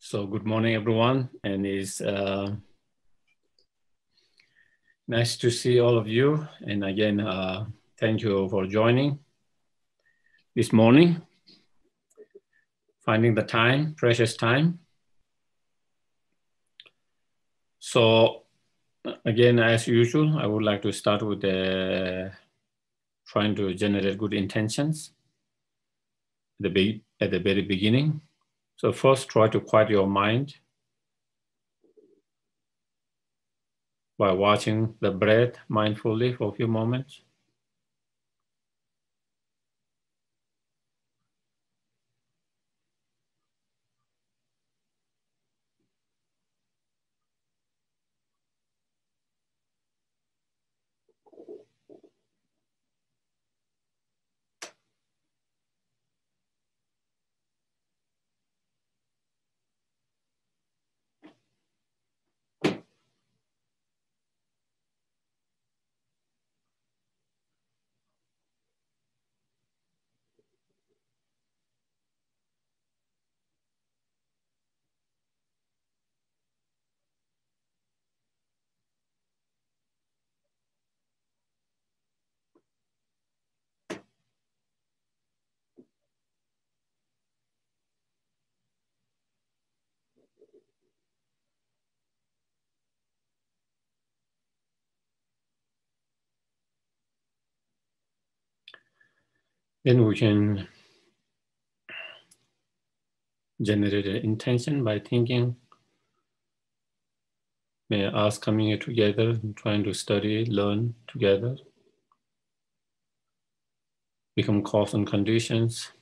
So good morning, everyone, and it's nice to see all of you. And again, thank you for joining this morning, finding the time, precious time. So again, as usual, I would like to start with trying to generate good intentions at the very beginning. So first, try to quiet your mind by watching the breath mindfully for a few moments. Then we can generate an intention by thinking, may us coming here together, trying to study, learn together, become cause and conditions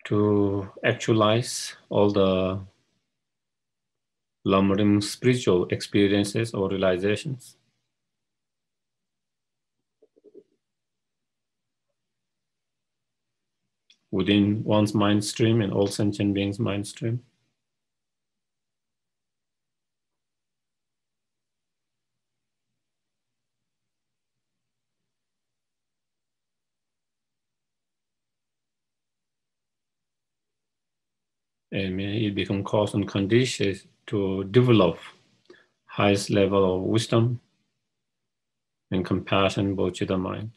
to actualize all the lamrim spiritual experiences or realizations within one's mind stream and all sentient beings' mind stream. And may it become cause and conditions to develop highest level of wisdom and compassion both to the mind.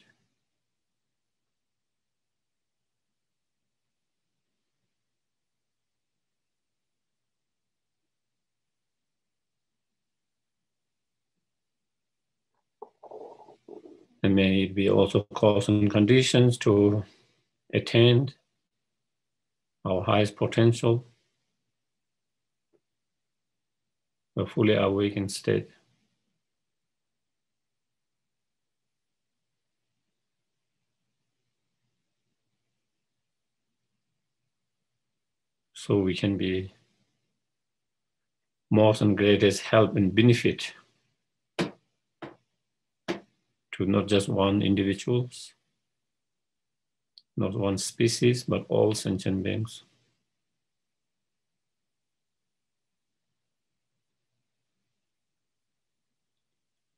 And may it be also cause and conditions to attain our highest potential, a fully awakened state. So we can be most and greatest help and benefit to not just one individuals, not one species, but all sentient beings.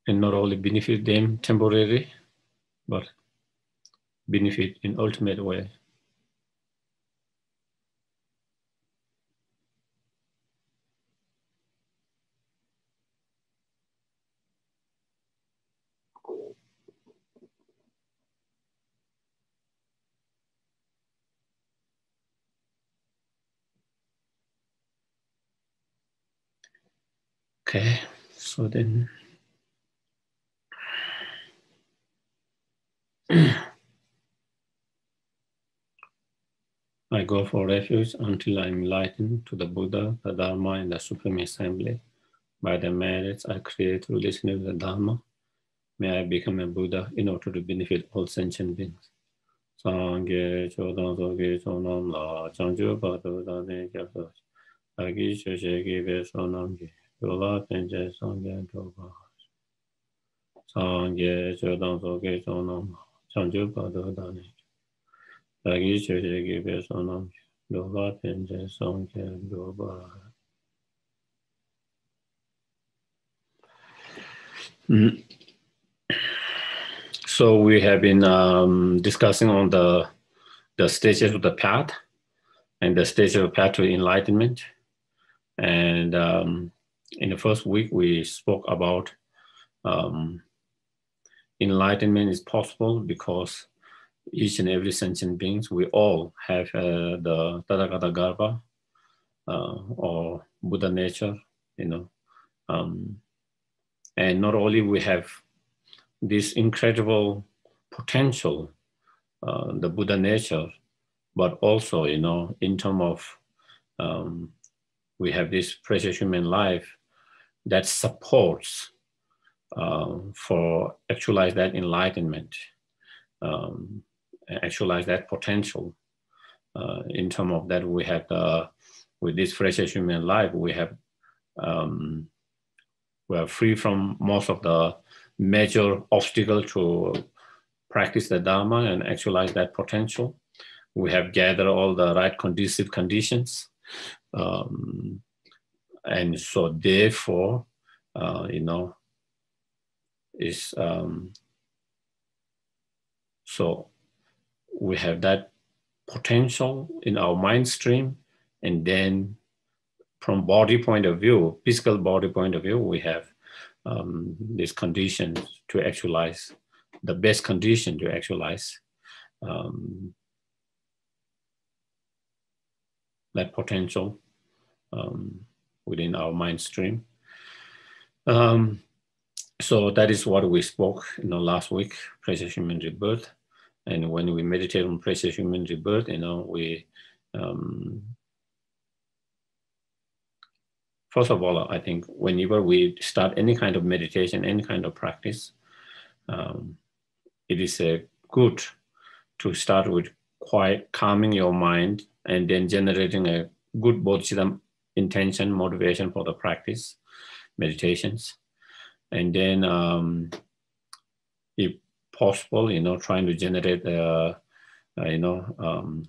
And not only benefit them temporarily, but benefit in ultimate way. Okay, so then I go for refuge until I'm enlightened to the Buddha, the Dharma, and the Supreme Assembly. By the merits I create through listening to the Dharma, may I become a Buddha in order to benefit all sentient beings. Sangye Chodan Soge Sonam La Changju Badu Dane Gyabdo Agi Sheshegi Ve Sonamgi Yola Tenje Sangye Doba Sangye Chodan Soge Sonam Changju Badu Dane Agi Sheshegi Ve Sonamgi Yola Tenje Sangye Doba. So we have been discussing on the the stages of the path and the stages of the path to enlightenment. And in the first week, we spoke about enlightenment is possible because each and every sentient beings, we all have the Tathagata Garbha or Buddha nature, you know. And not only we have this incredible potential, the Buddha nature, but also, you know, in terms of we have this precious human life that supports for actualize that enlightenment, actualize that potential. In terms of that, we have with this precious human life, we are free from most of the major obstacle to practice the Dharma and actualize that potential. We have gathered all the right conducive conditions. And so therefore, you know, is so we have that potential in our mind stream, and then from body point of view, physical body point of view, we have these conditions to actualize, the best condition to actualize that potential within our mind stream. So that is what we spoke, you know, last week, precious human rebirth. And when we meditate on precious human rebirth, you know, we first of all, I think whenever we start any kind of meditation, any kind of practice, it is good to start with quiet, calming your mind, and then generating a good bodhicitta intention, motivation for the practice, meditations. And then, if possible, you know, trying to generate, you know,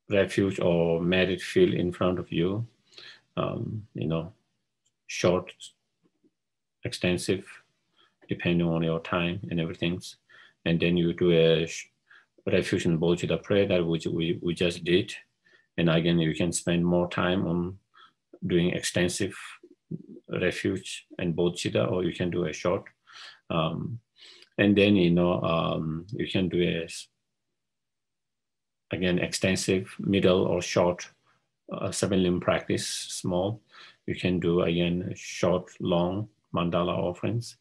refuge or merit field in front of you, you know, short, extensive, depending on your time and everything. And then you do a refuge and bodhicitta prayer, that which we just did. And again, you can spend more time on doing extensive refuge and bodhicitta, or you can do a short. And then, you know, you can do a, again, extensive, middle or short 7-limb practice, small. You can do, again, short, long mandala offerings,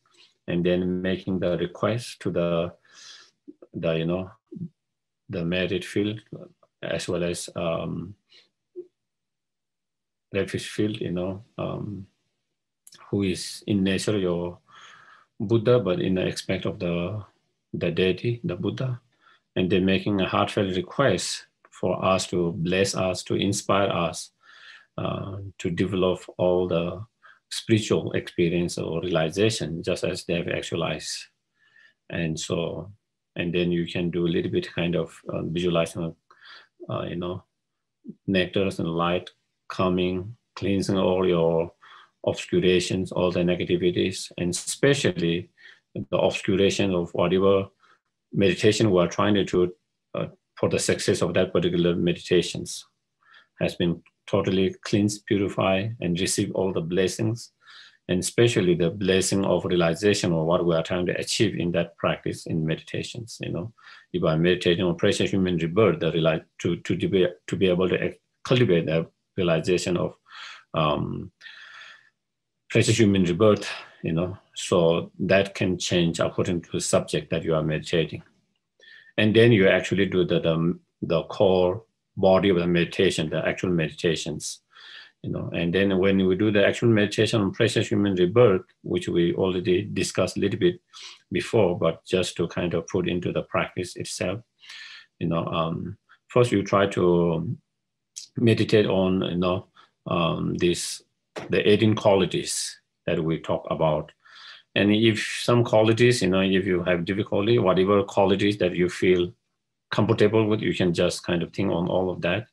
and then making the request to the you know, the merit field, as well as refuge field, you know, who is in nature your Buddha, but in the aspect of the deity, the Buddha. And then making a heartfelt request for us to bless us, to inspire us, to develop all the spiritual experience or realization, just as they have actualized. And so, and then you can do a little bit kind of visualizing, you know, nectars and light coming, cleansing all your obscurations, all the negativities, and especially the obscuration of whatever meditation we are trying to do for the success of that particular meditations has been totally cleansed, purified, and receive all the blessings, and especially the blessing of realization of what we are trying to achieve in that practice in meditations. You know, if I'm meditating on precious human rebirth, to be able to cultivate the realization of precious human rebirth, you know, so that can change according to the subject that you are meditating. And then you actually do the core body of the meditation, the actual meditations, you know. And then when we do the actual meditation on precious human rebirth, which we already discussed a little bit before, but just to kind of put into the practice itself, you know, first you try to meditate on, you know, the 18 qualities that we talk about. And if some qualities, you know, if you have difficulty, whatever qualities that you feel comfortable with, you can just kind of think on all of that.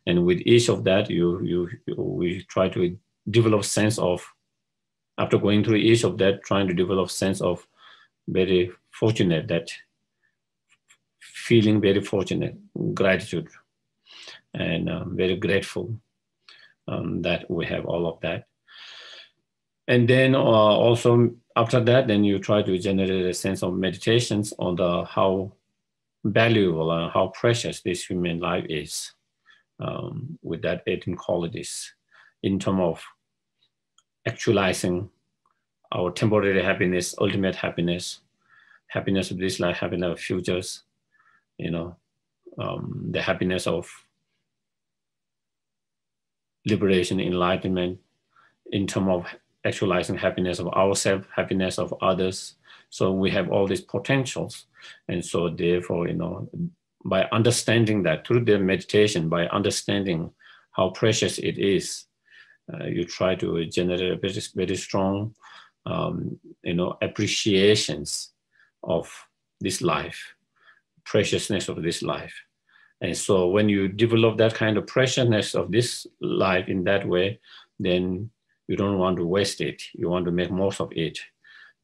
And with each of that, we try to develop sense of, after going through each of that, trying to develop sense of very fortunate, that feeling very fortunate, gratitude, and very grateful that we have all of that. And then also after that, then you try to generate a sense of meditations on the how valuable and how precious this human life is, with that 18 qualities in terms of actualizing our temporary happiness, ultimate happiness, happiness of this life, happiness of futures, you know, the happiness of liberation, enlightenment, in terms of actualizing happiness of ourselves, happiness of others. So we have all these potentials. And so therefore, you know, by understanding that through the meditation, by understanding how precious it is, you try to generate a very, very strong, you know, appreciations of this life, preciousness of this life. And so when you develop that kind of preciousness of this life in that way, then you don't want to waste it. You want to make most of it,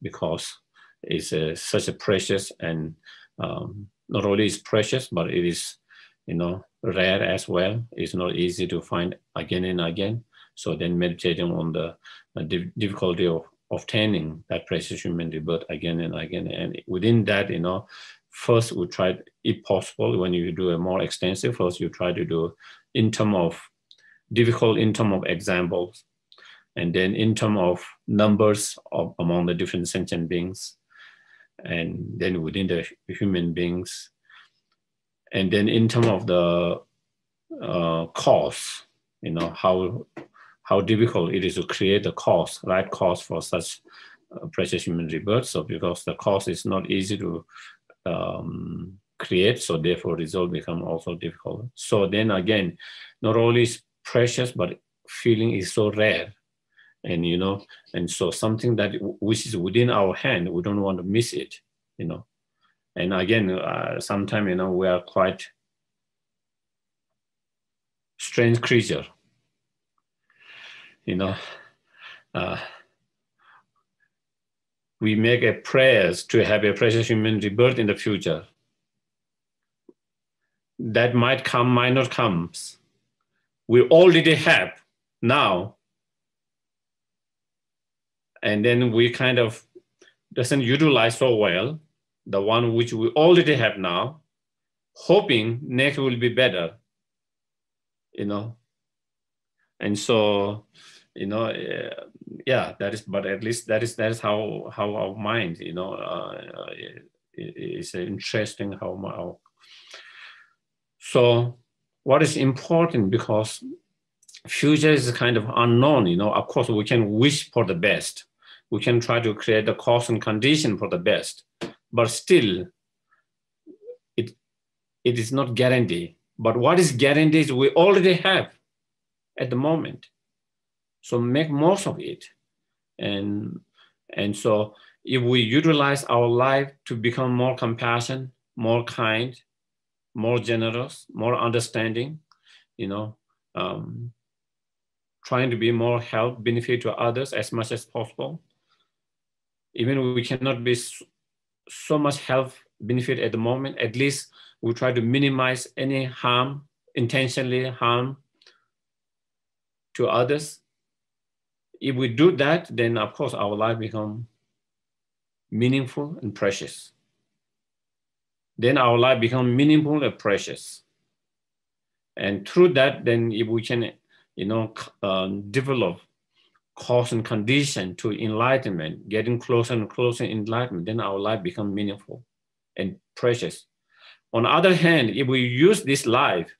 because it's such a precious, and not only is precious, but it is, you know, rare as well. It's not easy to find again and again. So then meditating on the difficulty of obtaining that precious human rebirth again and again. And within that, you know, first we try, if possible, when you do a more extensive, first you try to do in terms of difficult, in terms of examples, and then in terms of numbers of among the different sentient beings, and then within the human beings, and then in terms of the cause, you know, how difficult it is to create the cause, right cause for such precious human rebirth. So because the cause is not easy to create, so therefore result become also difficult. So then again, not only is precious, but feeling is so rare. And, you know, and so something that which is within our hand, we don't want to miss it, you know. And again, sometimes, you know, we are quite strange creature, you know. We make a prayers to have a precious human rebirth in the future. That might come, might not come. We already have now. And then we kind of doesn't utilize so well the one which we already have now, hoping next will be better, you know. And so, you know, yeah, that is, but at least that is how our mind, you know, it's interesting how. So what is important, because future is kind of unknown, you know. Of course, we can wish for the best. We can try to create the cause and condition for the best, but still, it is not guaranteed. But what is guaranteed, we already have at the moment. So make most of it. And so if we utilize our life to become more compassionate, more kind, more generous, more understanding, you know, trying to be more help, benefit to others as much as possible. Even we cannot be so much help, benefit at the moment, at least we try to minimize any harm, intentionally harm to others. If we do that, then of course our life becomes meaningful and precious. Then our life becomes meaningful and precious. And through that, then if we can, you know, develop cause and condition to enlightenment, getting closer and closer to enlightenment, then our life becomes meaningful and precious. On the other hand, if we use this life,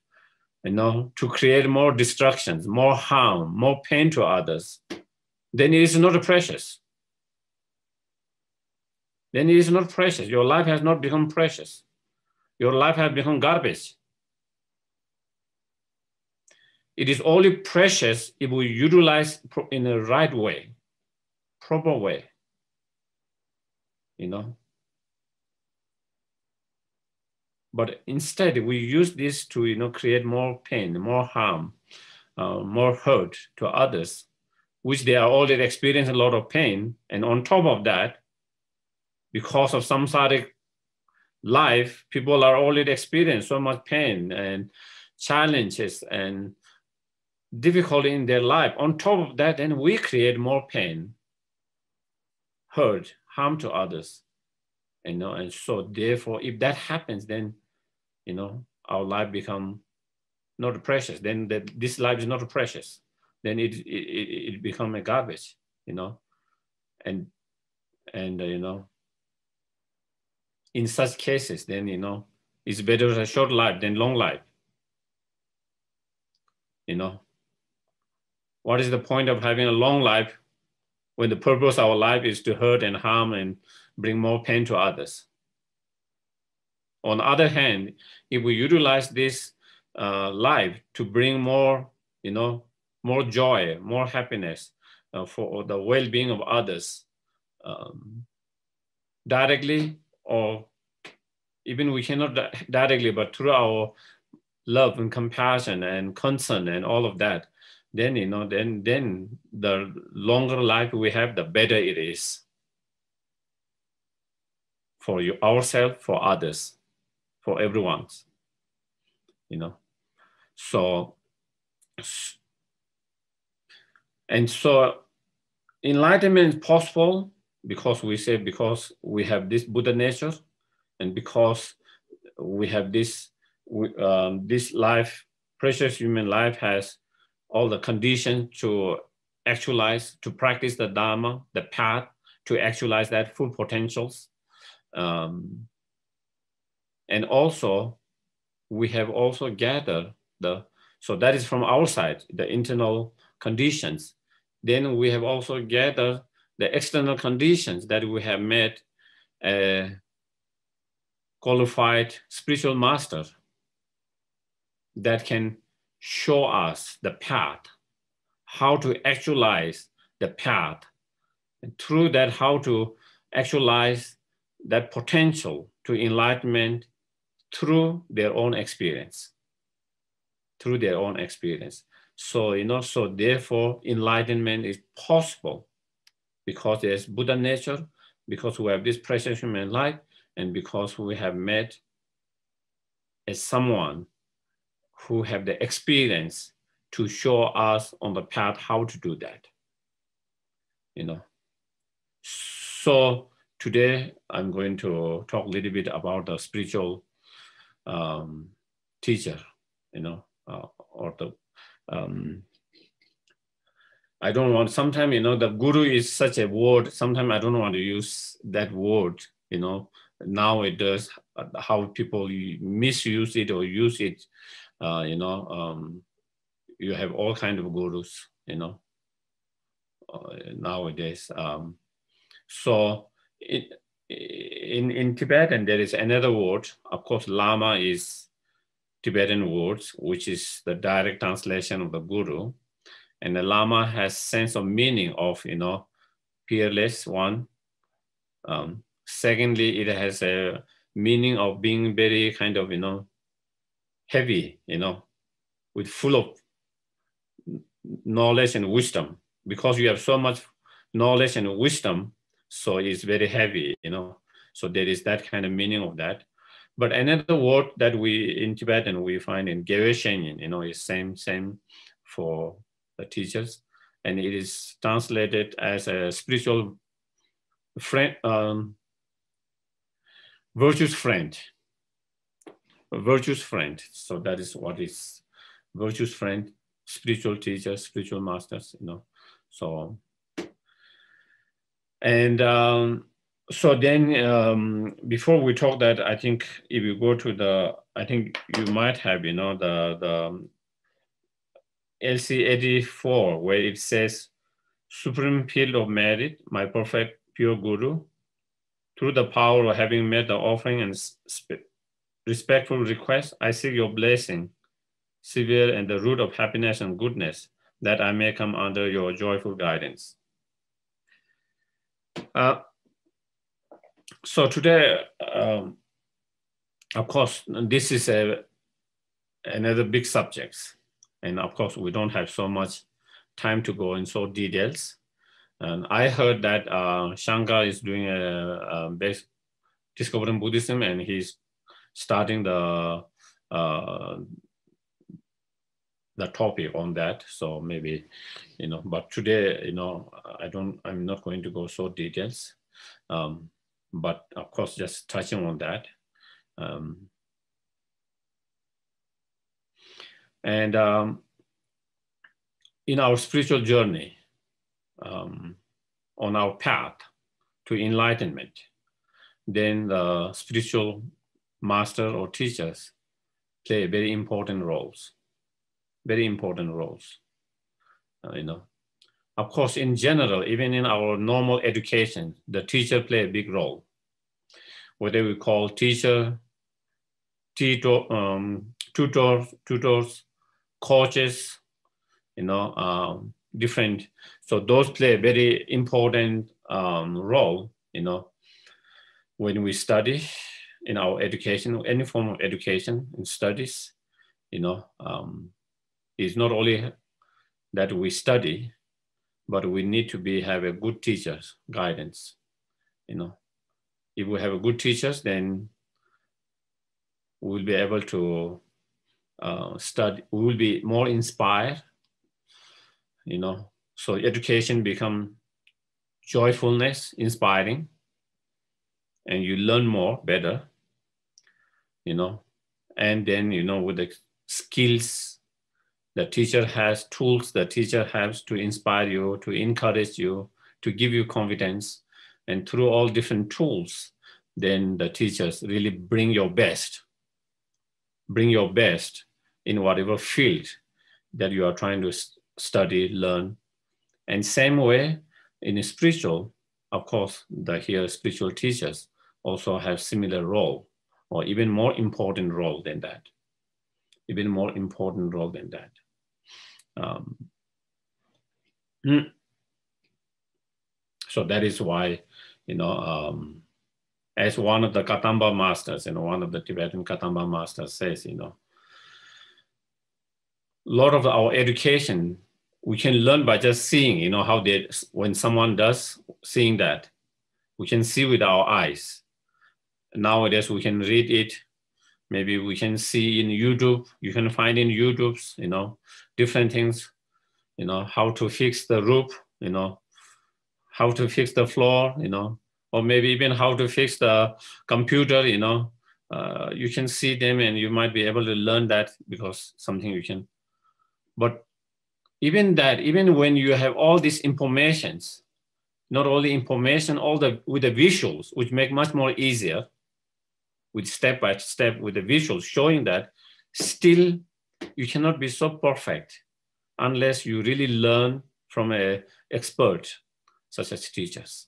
you know, to create more destructions, more harm, more pain to others, then it is not precious. Then it is not precious. Your life has not become precious. Your life has become garbage. It is only precious if we utilize in the right way, proper way, you know. But instead, we use this to, you know, create more pain, more harm, more hurt to others, which they are already experiencing a lot of pain. And on top of that, because of samsaric life, people are already experiencing so much pain and challenges and difficulty in their life. On top of that, then we create more pain, hurt, harm to others, you know. And so therefore, if that happens, then, you know, our life become not precious. Then this life is not precious. Then it become a garbage, you know. And you know, in such cases, then, you know, it's better a short life than long life, you know. What is the point of having a long life when the purpose of our life is to hurt and harm and bring more pain to others? On the other hand, if we utilize this life to bring more, you know, more joy, more happiness for the well-being of others, directly, or even we cannot directly, but through our love and compassion and concern and all of that, then, you know, then the longer life we have, the better it is for you, ourselves, for others, for everyone, you know. So, and so enlightenment is possible because we have this Buddha nature, and because we have this life, precious human life has all the conditions to actualize, to practice the Dharma, the path, to actualize that full potentials. And also, we have also gathered so that is from our side, the internal conditions. Then we have also gathered the external conditions that we have met a qualified spiritual master that can show us the path, how to actualize the path, and through that, how to actualize that potential to enlightenment through their own experience, So, you know, so therefore enlightenment is possible because there's Buddha nature, because we have this precious human life, and because we have met as someone who have the experience to show us on the path how to do that, you know. So today I'm going to talk a little bit about the spiritual teacher, you know, or the, I don't want, sometimes, you know, the guru is such a word, sometimes I don't want to use that word, you know. Now it does, how people misuse it or use it, you know, you have all kinds of gurus, you know, nowadays. So in Tibetan, there is another word. Of course, Lama is Tibetan words, which is the direct translation of the guru. And the Lama has sense of meaning of, you know, fearless one. Secondly, it has a meaning of being very kind of, you know, heavy, you know, with full of knowledge and wisdom. Because you have so much knowledge and wisdom, so it's very heavy, you know. So there is that kind of meaning of that. But another word that we in Tibetan we find in Geshe-la, you know, is same for the teachers, and it is translated as a spiritual friend, virtuous friend. A virtuous friend. So that is what is virtuous friend, spiritual teachers, spiritual masters, you know. So, and so then before we talk that, I think if you go to the, I think you might have, you know, the LC 84, where it says, Supreme Field of Merit, my perfect pure Guru, through the power of having made the offering and respectful request, I seek your blessing, severe and the root of happiness and goodness, that I may come under your joyful guidance. So today, of course, this is another big subject. And of course, we don't have so much time to go in so details. And I heard that Shankar is doing a base discovering Buddhism, and he's starting the topic on that. So maybe, but today, I'm not going to go so details. But of course, just touching on that. And in our spiritual journey, on our path to enlightenment, then the spiritual master or teachers play very important roles. Of course, in general, even in our normal education, the teacher play a big role. Whether we call teacher, tutors, coaches, different. So those play a very important role, when we study in our education, any form of education and studies, it's not only that we study, but we need to have a good teacher's guidance. If we have a good teachers, then we'll be able to study. We will be more inspired. So education become joyfulness, inspiring, and you learn more, better. And then with the skills the teacher has, tools the teacher has to inspire you, to encourage you, to give you confidence. And through all different tools, then the teachers really bring your best in whatever field that you are trying to study, learn. And same way in spiritual, of course, the spiritual teachers also have similar role, or even more important role than that. So that is why, as one of the Katamba masters, one of the Tibetan Katamba masters says, a lot of our education, we can learn by just seeing, how when someone does, seeing that, we can see with our eyes. Nowadays, we can read it. Maybe we can see in YouTube, you can find in YouTube's, different things, how to fix the roof, how to fix the floor, or maybe even how to fix the computer, you can see them and you might be able to learn that because something you can. But even when you have all these informations, not only information, with the visuals, which make much more easier, with step by step, with the visuals showing that, still you cannot be so perfect unless you really learn from an expert, such as teachers,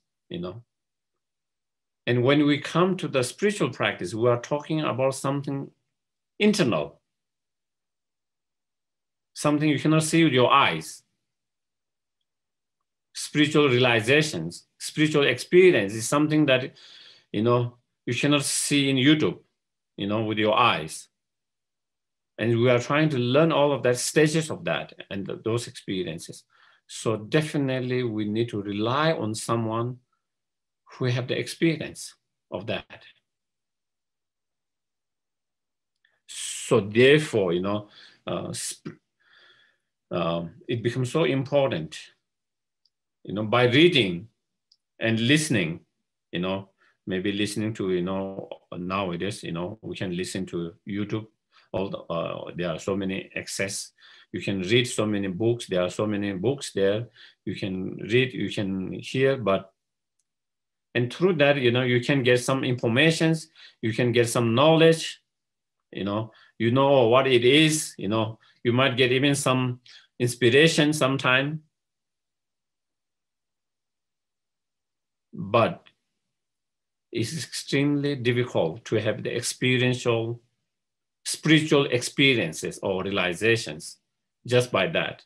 And when we come to the spiritual practice, we are talking about something internal, something you cannot see with your eyes. Spiritual realizations, spiritual experience is something that, you cannot see in YouTube, with your eyes. And we are trying to learn all of that, stages of that, and those experiences. So definitely we need to rely on someone who have the experience of that. So therefore, it becomes so important, by reading and listening, maybe listening to, nowadays, we can listen to YouTube. There are so many access. You can read so many books. There are so many books there. You can read, you can hear, and through that, you can get some informations, you can get some knowledge, what it is, you might get even some inspiration sometime. But it's extremely difficult to have the experiential, spiritual experiences or realizations just by that.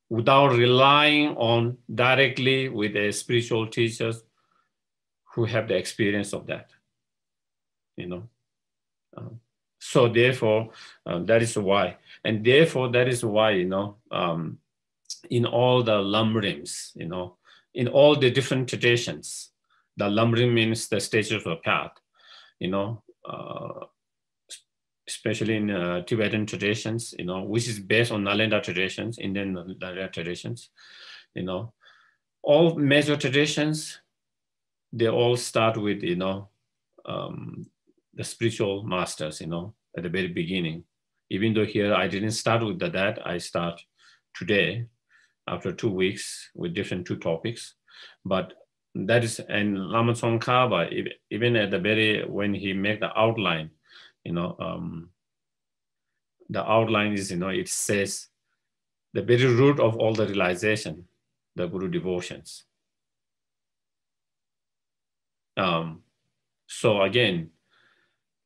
Without relying on directly with a spiritual teachers who have the experience of that, So therefore, that is why. And therefore, that is why, in all the lamrims, in all the different traditions, the lamrim means the stages of path, especially in Tibetan traditions, which is based on Nalanda traditions, Indian Nalanda traditions, all major traditions, they all start with, the spiritual masters, at the very beginning. Even though here I didn't start with that, I start today after 2 weeks with different 2 topics. But that is, and Lama Tsongkhapa, even at the very, when he make the outline, the outline is, it says the very root of all the realization, the Guru devotions. So again,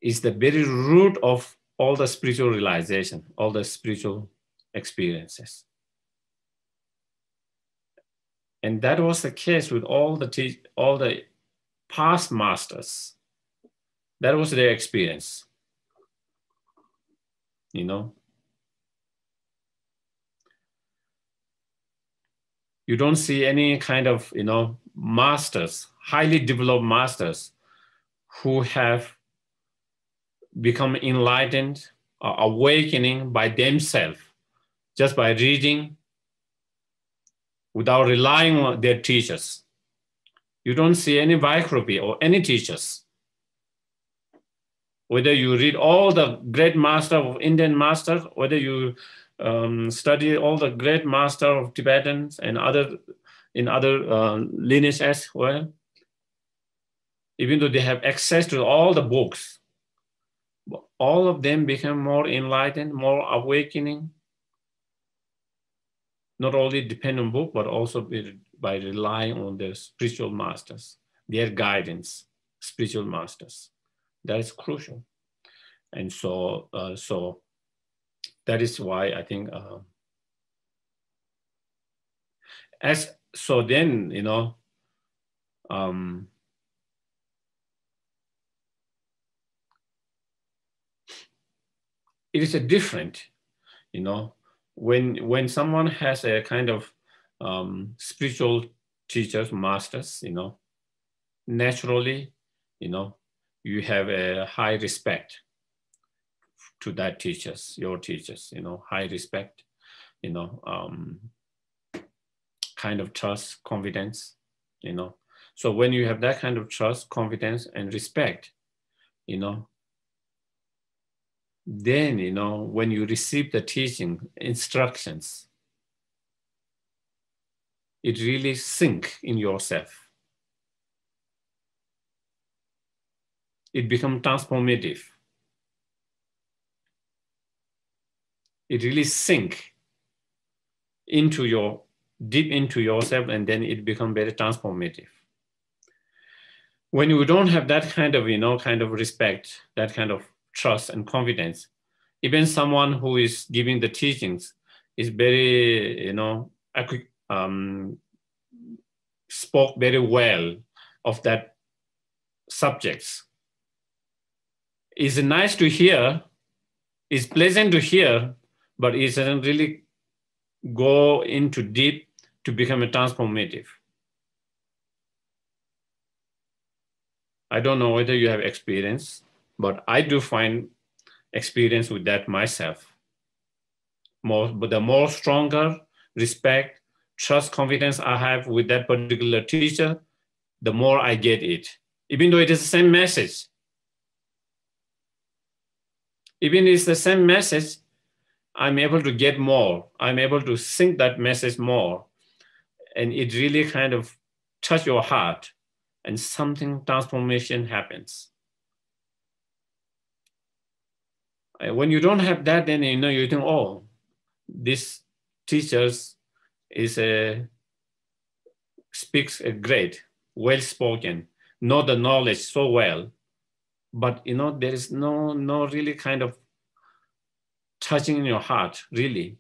it's the very root of all the spiritual realization, all the spiritual experiences. And that was the case with all the past masters. That was their experience. You don't see any kind of, masters, highly developed masters who have become enlightened or awakening by themselves, just by reading, without relying on their teachers. You don't see any biography or any teachers. Whether you read all the great master of Indian masters, whether you study all the great master of Tibetans and other lineages as well, even though they have access to all the books, all of them become more enlightened, more awakening, not only depend on book, but also by relying on their spiritual masters, their guidance, spiritual masters. That is crucial. And so, that is why I think, so then, it is a different, when someone has a kind of spiritual teachers, masters, naturally, you have a high respect to that teachers, your teachers, high respect, kind of trust, confidence, So when you have that kind of trust, confidence, and respect, then, when you receive the teaching, instructions, it really sink in yourself. It becomes transformative. It really sink into deep into yourself, and then it becomes very transformative. When you don't have that kind of, kind of respect, that kind of trust and confidence, even someone who is giving the teachings is very, spoke very well of that subjects. It's nice to hear, it's pleasant to hear, but it doesn't really go into deep to become a transformative. I don't know whether you have experience, but I do find experience with that myself. But the more stronger respect, trust, confidence I have with that particular teacher, the more I get it. Even though it is the same message. Even if it's the same message, I'm able to get more. I'm able to sink that message more. And it really kind of touch your heart, and something transformation happens. When you don't have that, then you think, oh, this teacher speaks great, well-spoken, know the knowledge so well, but there is no really kind of touching in your heart, really.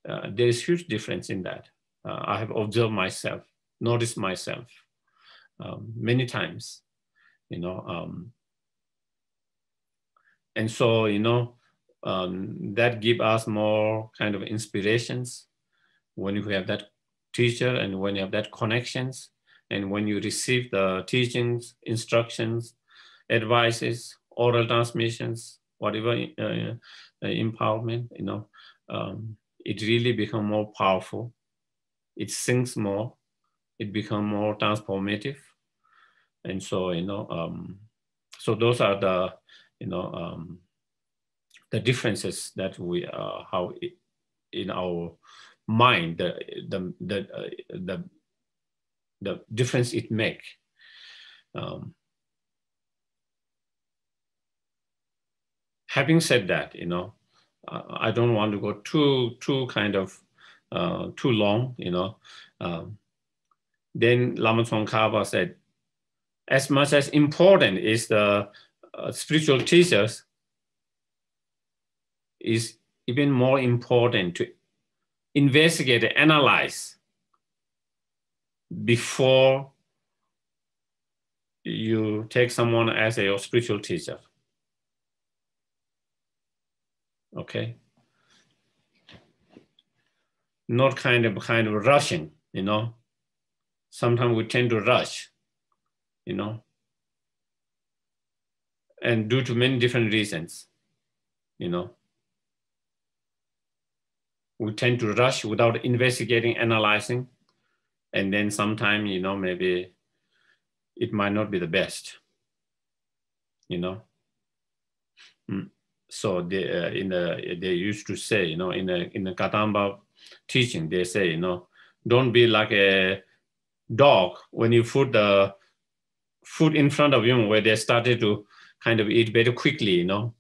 There is huge difference in that. I have observed myself, noticed myself many times, And so, you know, that give us more kind of inspirations when you have that teacher and when you have that connections and when you receive the teachings, instructions, advices, oral transmissions, whatever empowerment, you know, it really become more powerful. It sinks more. It become more transformative. And so, you know, so those are the, you know, the differences that we how it, in our mind the difference it make. Having said that, you know, I don't want to go too kind of too long, you know. Then Lama Tsongkhapa said, as much as important is the spiritual teachers, is even more important to investigate and analyze before you take someone as your spiritual teacher. Okay? Not kind of rushing, you know. Sometimes we tend to rush, you know, and due to many different reasons, you know. We tend to rush without investigating, analyzing, and then sometimes, you know, maybe it might not be the best, you know. So they they used to say, you know, in the Kadamba teaching, they say, you know, don't be like a dog when you put the food in front of you where they started to kind of eat very quickly, you know.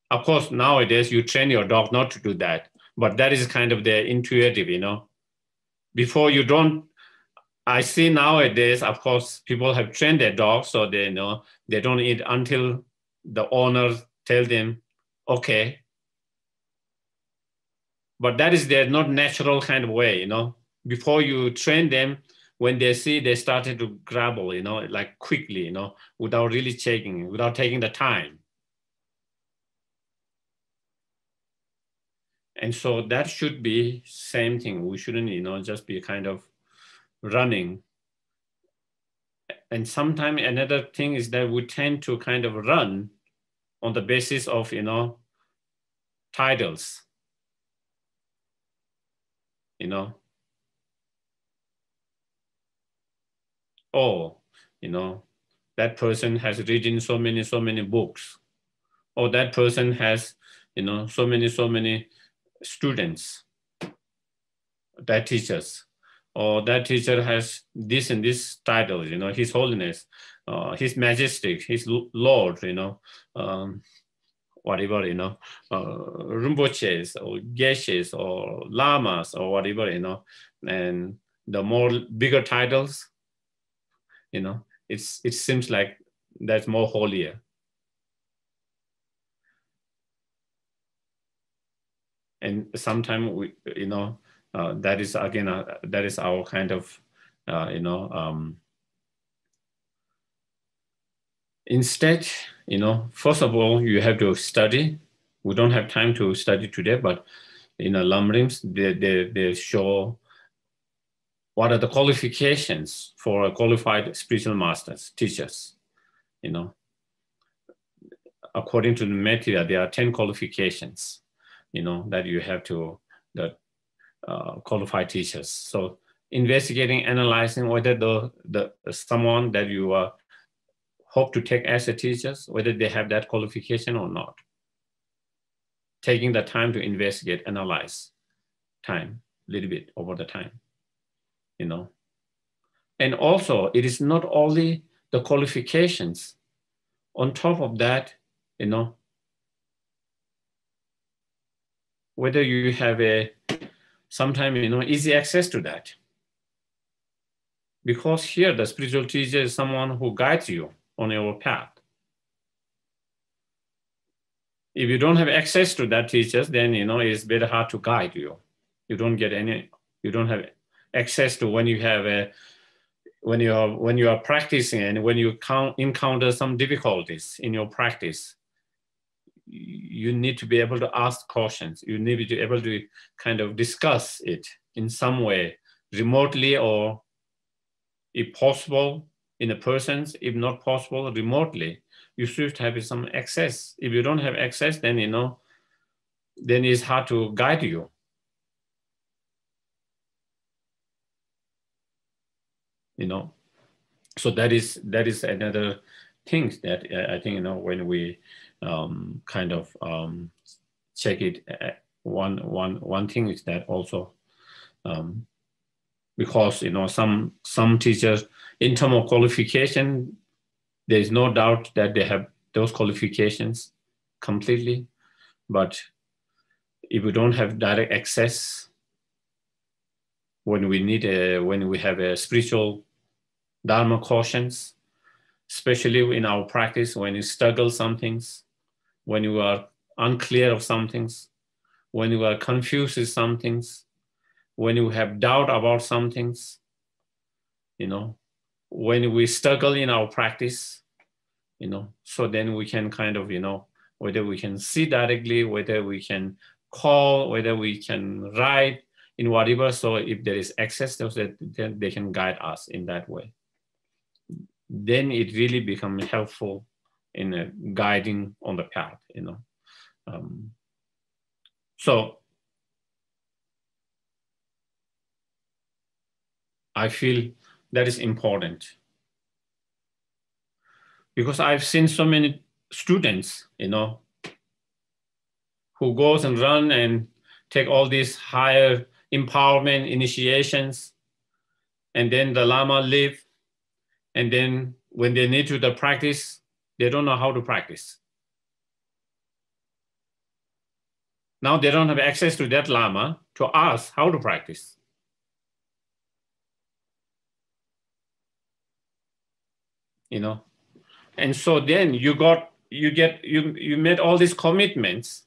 Of course, nowadays you train your dog not to do that, but that is kind of their intuitive, you know. Before you don't, I see nowadays, of course, people have trained their dogs so they know they don't eat until the owner tell them, okay. But that is their not natural kind of way, you know. Before you train them, when they see they started to grabble, you know, like quickly, you know, without really checking, without taking the time. And so that should be same thing. We shouldn't, you know, just be kind of running. And sometimes another thing is that we tend to kind of run on the basis of, you know, titles, you know. Oh, you know, that person has written so many books. Or that person has, you know, so many students, that teachers. Or that teacher has this and this title, you know, His Holiness, His Majestic, His Lord, you know, whatever, you know, Rinpoches or Geshes or Lamas or whatever, you know, and the more bigger titles, you know, it seems like that's more holier. And sometimes we, you know, that is again, that is our kind of, you know, instead, you know, first of all, you have to study. We don't have time to study today, but in the lamrims, they show what are the qualifications for a qualified spiritual masters, teachers, you know. According to the material, there are 10 qualifications, you know, that you have to, that qualified teachers. So investigating, analyzing whether the someone that you hope to take as a teachers, whether they have that qualification or not. Taking the time to investigate, analyze, time, a little bit over the time, you know. And also, it is not only the qualifications. On top of that, you know, whether you have a, sometime, you know, easy access to that. Because here, the spiritual teacher is someone who guides you on your path. If you don't have access to that teachers, then, you know, it's very hard to guide you. You don't get any, you don't have access to when you have a, when you are practicing and when you encounter some difficulties in your practice, you need to be able to ask questions. You need to be able to kind of discuss it in some way, remotely, or if possible, in a person, if not possible, remotely. You should have some access. If you don't have access, then, you know, then it's hard to guide you. You know, so that is another thing that I think, you know, when we kind of check it, one thing is that also because, you know, some teachers, in terms of qualification, there is no doubt that they have those qualifications completely, but if we don't have direct access, when we need when we have a spiritual Dharma questions, especially in our practice, when you struggle some things, when you are unclear of some things, when you are confused with some things, when you have doubt about some things, you know, when we struggle in our practice, you know, so then we can kind of, you know, whether we can see directly, whether we can call, whether we can write in whatever. So if there is access to that, then they can guide us in that way. Then it really becomes helpful in guiding on the path, you know. So I feel that is important, because I've seen so many students, you know, who goes and run and take all these higher empowerment initiations, and then the Lama leave, and then when they need to the practice, they don't know how to practice. Now they don't have access to that Lama to ask how to practice. You know, and so then you made all these commitments,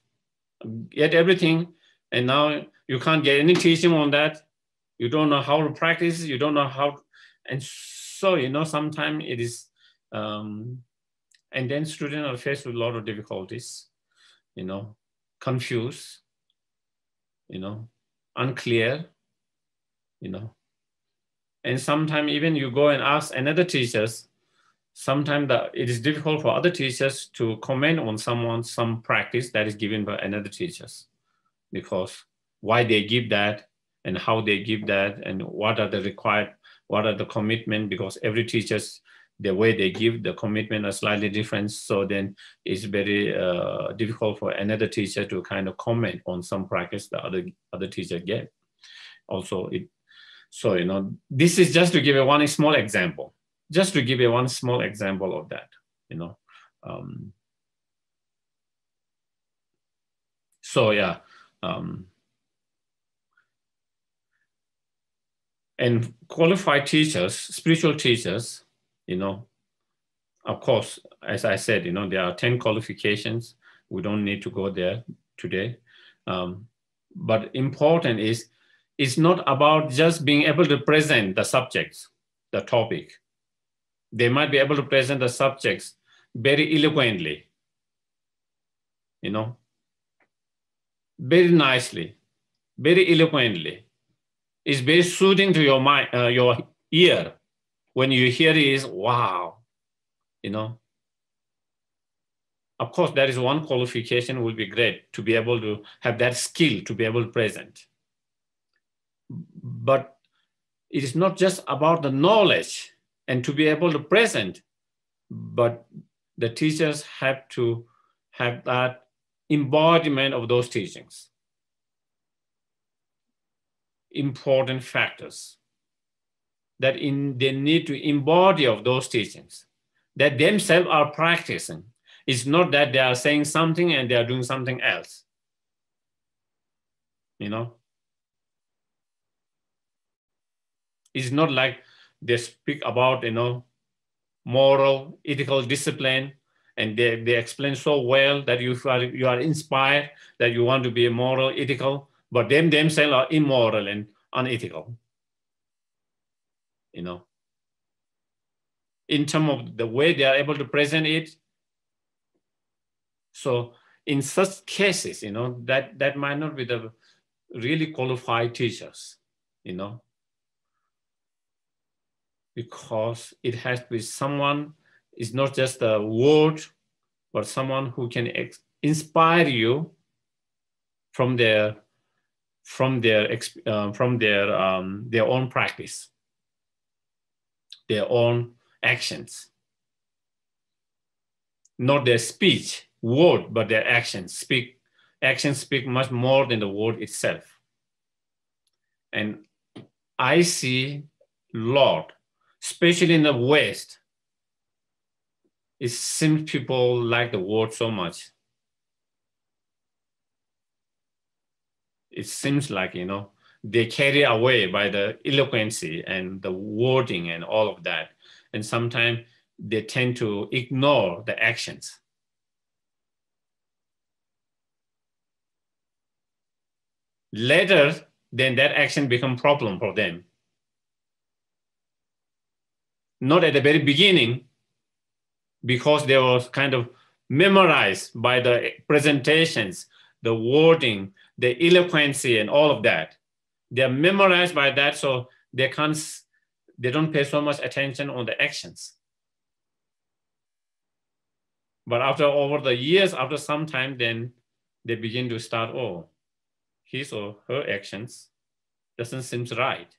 get everything, and now you can't get any teaching on that. You don't know how to practice. You don't know how, and so, you know, sometimes it is, and then students are faced with a lot of difficulties, you know, confused, you know, unclear, you know, and sometimes even you go and ask another teachers. Sometimes it is difficult for other teachers to comment on some practice that is given by another teachers, because why they give that and how they give that and what are the commitment, because every teacher's, the way they give the commitment are slightly different. So then it's very difficult for another teacher to kind of comment on some practice the other teacher get. Also, so, you know, this is just to give you one small example. Just to give you one small example of that, you know. So yeah, and qualified teachers, spiritual teachers, you know, of course, as I said, you know, there are 10 qualifications. We don't need to go there today. But important is, it's not about just being able to present the subjects, the topic. They might be able to present the subjects very eloquently, you know, very nicely, very eloquently. It's very soothing to your mind, your ear. When you hear it, is wow, you know. Of course, that is one qualification, will be great to be able to have that skill to be able to present. But it is not just about the knowledge and to be able to present, but the teachers have to have that embodiment of those teachings. Important factors that they need to embody of those teachings, that themselves are practicing. It's not that they are saying something and they are doing something else, you know. It's not like they speak about, you know, moral, ethical discipline, and they explain so well that you are inspired that you want to be moral, ethical, but themselves are immoral and unethical, you know. In terms of the way they are able to present it, so in such cases, that might not be the really qualified teachers, because it has to be someone, it's not just a word, but someone who can inspire you from their own practice, their own actions, not their speech, word, but their actions speak. Actions speak much more than the word itself. And I see lot, especially in the West, it seems people like the word so much. It seems like, they carry away by the eloquency and the wording and all of that. And sometimes they tend to ignore the actions. Later, then that action become problem for them. Not at the very beginning, because they were kind of memorized by the presentations, the wording, the eloquency and all of that. They're memorized by that, so they don't pay so much attention on the actions. But over the years, after some time, then they begin to start, his or her actions doesn't seem right.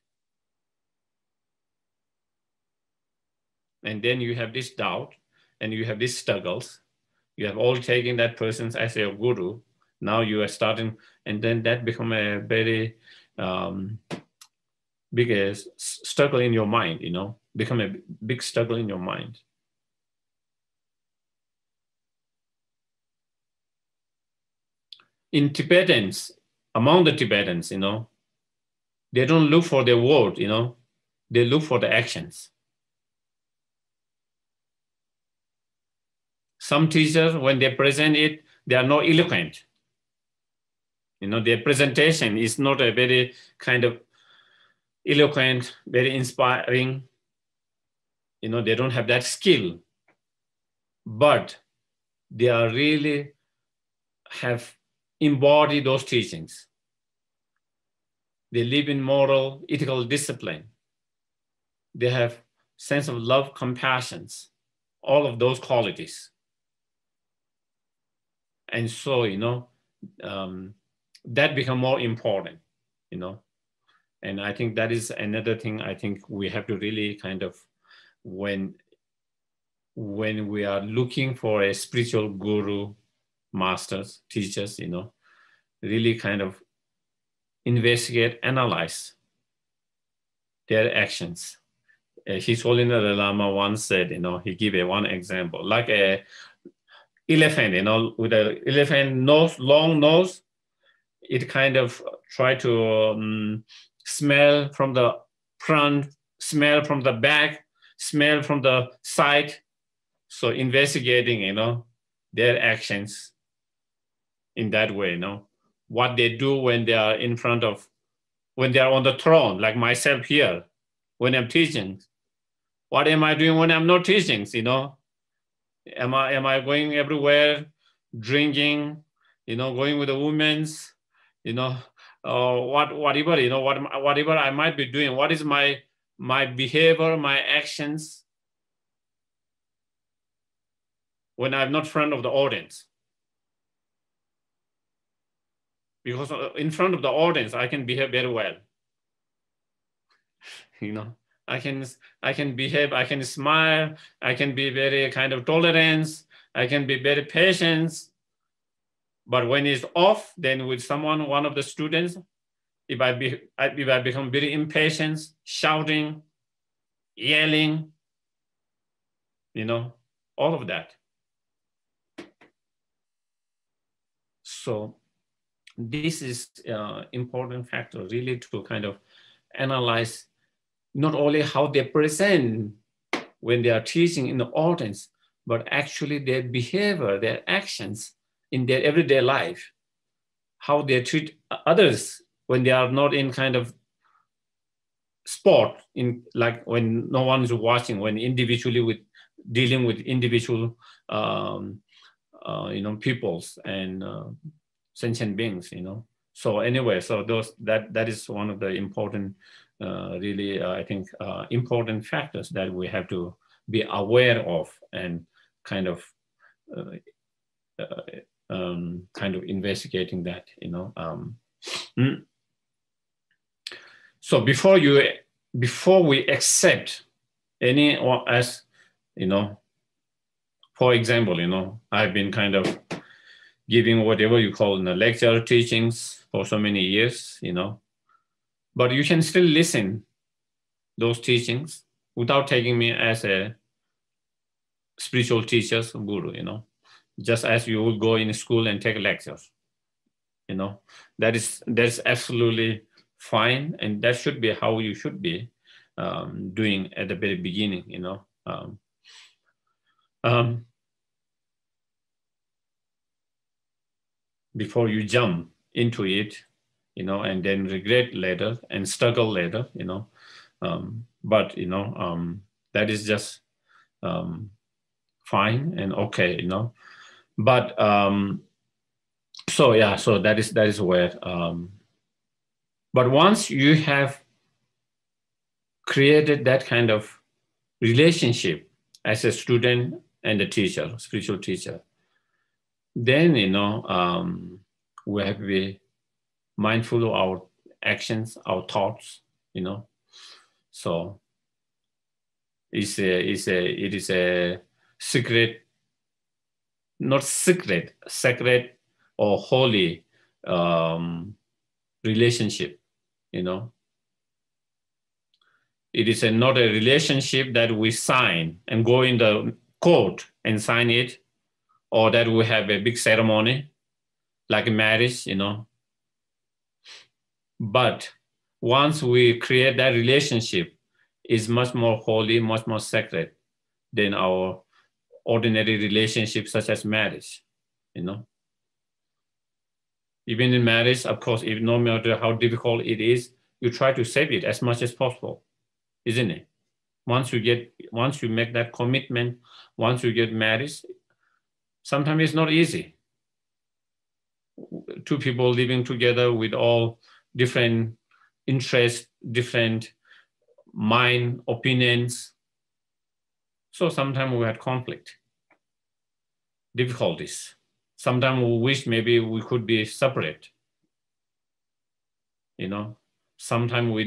And then you have this doubt and you have these struggles. You have all taken that person as your guru. Now you are starting, and then that become a very big struggle in your mind, become a big struggle in your mind. In Tibetans, among the Tibetans, they don't look for the word, they look for the actions. Some teachers, when they present it, they are not eloquent. Their presentation is not a very kind of eloquent, very inspiring. They don't have that skill, but they are really have embodied those teachings. They live in moral, ethical discipline. They have sense of love, compassion, all of those qualities. And so, that become more important, And I think that is another thing I think we have to really kind of, when we are looking for a spiritual guru, masters, teachers, really kind of investigate, analyze their actions. His Holiness the Lama once said, he gave one example, like a elephant, with an elephant nose, long nose, it kind of try to smell from the front, smell from the back, smell from the side. So investigating, their actions in that way, what they do when they are when they are on the throne, like myself here, when I'm teaching. What am I doing when I'm not teaching, Am I going everywhere, drinking, going with the women's, whatever, whatever I might be doing, what is my behavior, my actions when I'm not in front of the audience? Because in front of the audience, I can behave very well. I can behave, I can smile, I can be very kind of tolerant, I can be very patient. But when it's off, then with one of the students, if I become very impatient, shouting, yelling, all of that. So this is important factor really to kind of analyze not only how they present when they are teaching in the audience, but actually their behavior, their actions in their everyday life, how they treat others when they are not in kind of sport, in like when no one is watching, when individually dealing with individual peoples and sentient beings, So anyway, so that is one of the important, really, I think, important factors that we have to be aware of and kind of investigating that, So before we accept any, or as, for example, I've been kind of giving whatever you call lecture teachings for so many years, but you can still listen those teachings without taking me as a spiritual teacher, guru, just as you would go in school and take lectures, that's absolutely fine, and that should be how you should be doing at the very beginning, before you jump into it, and then regret later and struggle later, but that is just fine and okay, but so that is where but once you have created that kind of relationship as a student and a teacher, spiritual teacher, then we have to be mindful of our actions, our thoughts, so it is a secret, not secret, sacred or holy relationship, It is not a relationship that we sign and go in the court and sign it, or that we have a big ceremony like a marriage, But once we create that relationship, it's much more holy, much more sacred than our ordinary relationships such as marriage, Even in marriage, of course, no matter how difficult it is, you try to save it as much as possible, isn't it? Once you make that commitment, once you get married, sometimes it's not easy. Two people living together with all different interests, different mind, opinions. So sometimes we had conflict, difficulties. Sometimes we wish maybe we could be separate. Sometimes we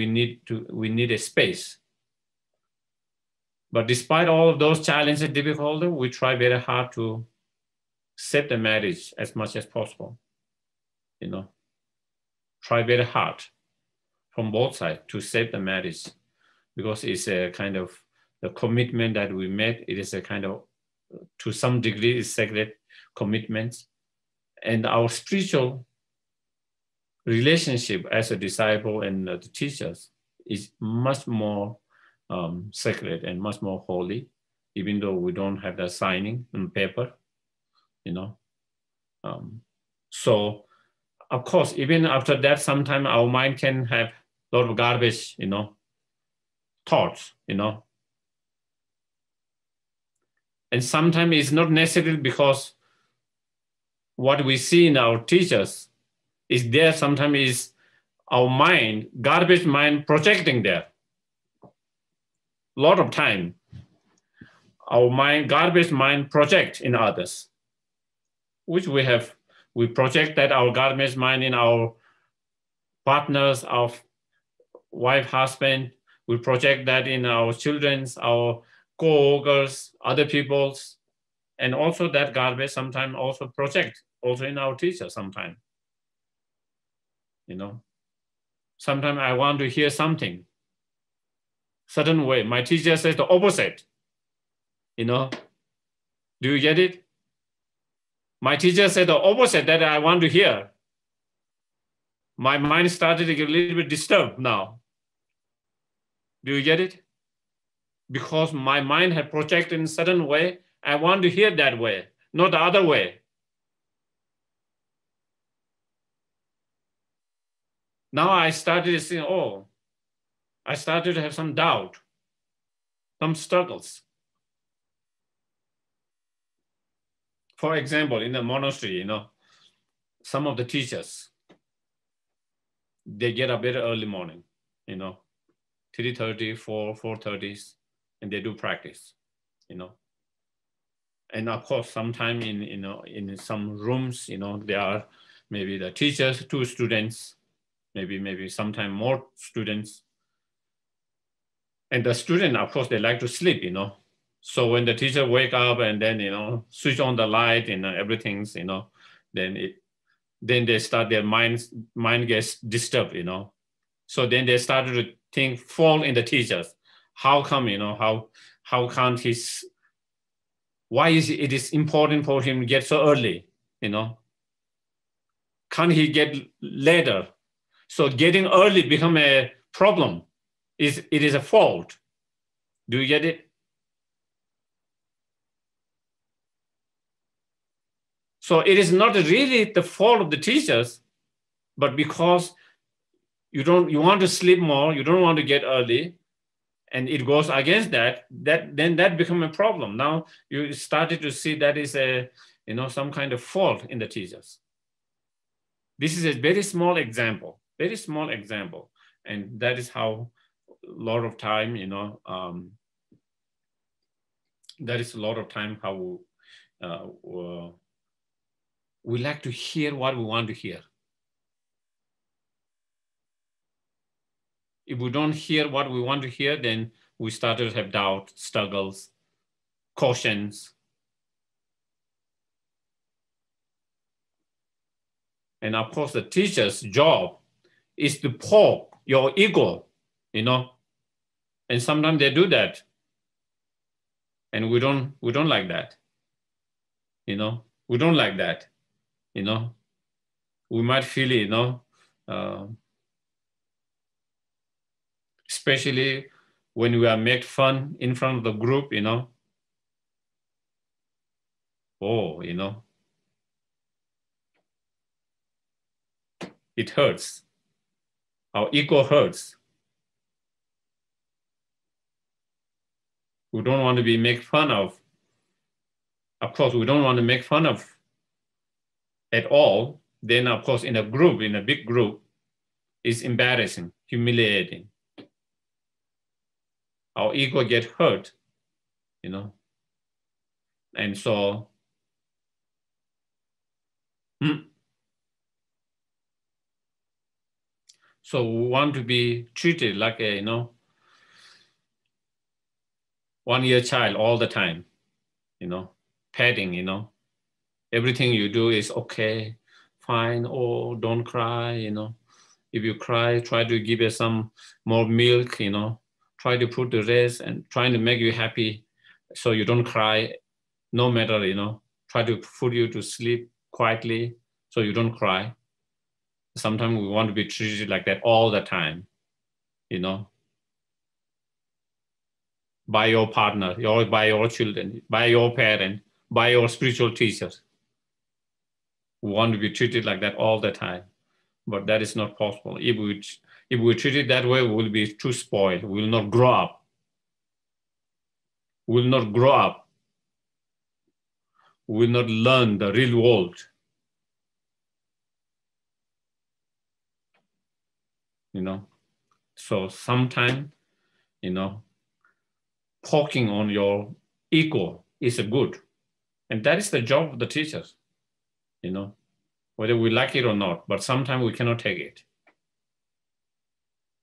need a space. But despite all of those challenges and difficulties, we try very hard to save the marriage as much as possible. Try very hard from both sides to save the marriage, because it's a kind of the commitment that we made. It is a kind of, to some degree, is sacred commitments, and our spiritual relationship as a disciple and the teachers is much more sacred and much more holy, even though we don't have that signing on paper, So, of course, even after that, sometimes our mind can have a lot of garbage, thoughts, And sometimes it's not necessarily because what we see in our teachers is there. Sometimes is our mind, garbage mind, projecting there. A lot of time, our mind, garbage mind, project in others, which we project that our garbage mind in our partners, our wife, husband. We project that in our children's, our co-workers, other people's, and also that garbage sometimes also project also in our teachers sometimes. Sometimes I want to hear something certain way. My teacher says the opposite. Do you get it? My teacher said the opposite that I want to hear. My mind started to get a little bit disturbed now. Do you get it? Because my mind had projected in a certain way. I want to hear that way, not the other way. Now I started to say, I started to have some doubt, some struggles. For example, in the monastery, some of the teachers, they get up very early morning, 3:30, 4:30, and they do practice, And of course, sometime in some rooms, there are maybe the teachers, 2 students, maybe sometime more students. And the student, of course, they like to sleep, So when the teacher wake up and then, switch on the light and everything's, then they start, their mind gets disturbed, So then they started to think, fall in the teachers. How come, how can't why is it is important for him to get so early, Can't he get later? So getting early become a problem. It is a fault. Do you get it? So it is not really the fault of the teachers, but because you want to sleep more, you don't want to get early, and it goes against then that become a problem. Now you started to see that is some kind of fault in the teachers. This is a very small example, and that is how a lot of time, that is a lot of time how we like to hear what we want to hear. If we don't hear what we want to hear, then we start to have doubt, struggles, cautions. And of course, the teacher's job is to poke your ego, And sometimes they do that. And we don't like that. We don't like that. We might feel, especially when we are made fun in front of the group, it hurts. Our ego hurts. We don't want to be made fun of. Of course, we don't want to make fun of at all. Then, of course, in a big group, it's embarrassing, humiliating. Our ego gets hurt, And so, so we want to be treated like a, 1-year child all the time, petting, Everything you do is okay, fine, don't cry, If you cry, try to give you some more milk, Try to put the rest and trying to make you happy so you don't cry, no matter, Try to put you to sleep quietly so you don't cry. Sometimes we want to be treated like that all the time, By your partner, by your children, by your parent, by your spiritual teachers. We want to be treated like that all the time, but that is not possible. If we treat it that way, we will be too spoiled. We will not grow up. We will not grow up. We will not learn the real world. So sometimes, poking on your ego is a good. And that is the job of the teachers, whether we like it or not, but sometimes we cannot take it.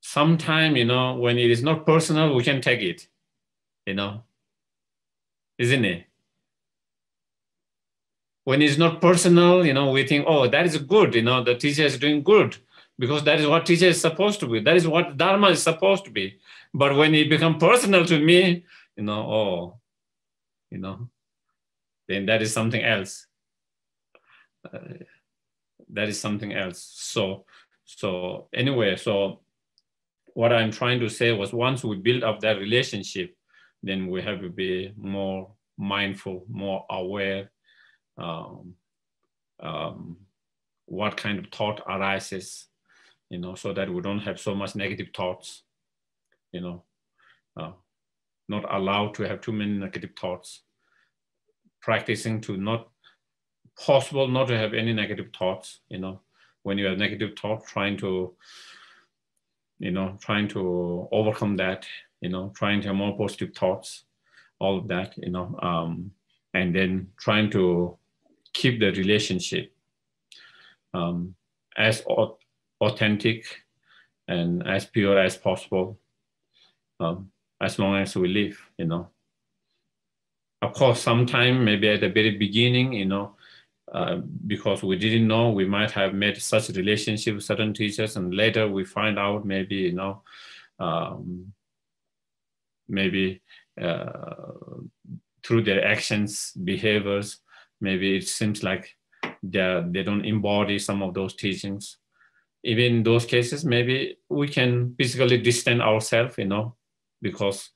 Sometimes, when it is not personal, we can take it, isn't it? When it's not personal, we think, that is good, the teacher is doing good because that is what teacher is supposed to be. That is what Dharma is supposed to be. But when it becomes personal to me, then that is something else. That is something else. So anyway, so what I'm trying to say was once we build up that relationship, then we have to be more mindful, more aware, what kind of thought arises, so that we don't have so much negative thoughts, not allowed to have too many negative thoughts, practicing to not possible not to have any negative thoughts, you know. When you have negative thoughts, trying to overcome that, you know, trying to have more positive thoughts, all of that, you know, and then trying to keep the relationship as authentic and as pure as possible, as long as we live, you know. Of course, sometime maybe at the very beginning, you know, because we didn't know, we might have made such a relationship with certain teachers, and later we find out maybe, you know, maybe through their actions, behaviors, maybe it seems like they don't embody some of those teachings. Even in those cases, maybe we can physically distance ourselves, you know, because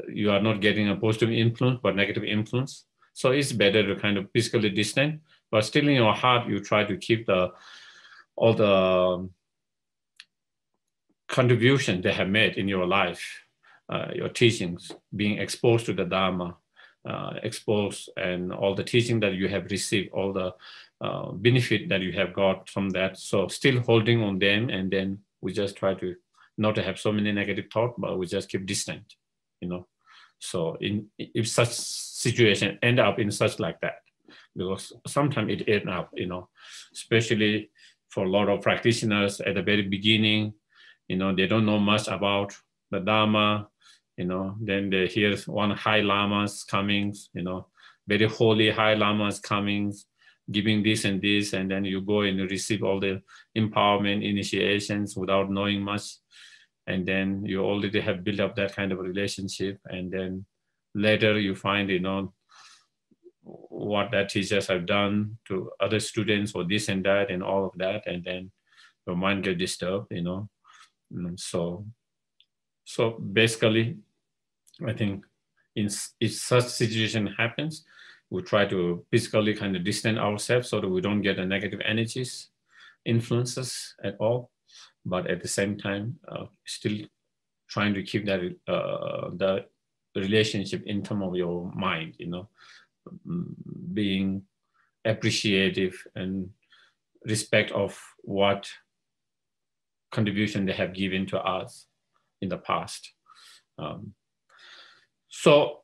you are not getting a positive influence but negative influence. So it's better to kind of physically distant, but still in your heart, you try to keep all the contribution they have made in your life, your teachings, being exposed to the Dharma, exposed, and all the teaching that you have received, all the benefit that you have got from that. So still holding on them, and then we just try to not to have so many negative thoughts, but we just keep distant, you know. So if such situation end up in such like that, because sometimes it end up, you know, especially for a lot of practitioners at the very beginning, you know, they don't know much about the Dharma, you know, then they hear one high lamas coming, you know, very holy high lamas coming, giving this and this, and then you go and you receive all the empowerment initiations without knowing much. And then you already have built up that kind of relationship. And then later you find, you know, what that teachers have done to other students or this and that and all of that. And then your mind gets disturbed, you know. So basically, I think if such situation happens, we try to physically kind of distance ourselves so that we don't get the negative energies, influences at all. But at the same time, still trying to keep that the relationship in terms of your mind, you know, being appreciative and respect of what contribution they have given to us in the past. So,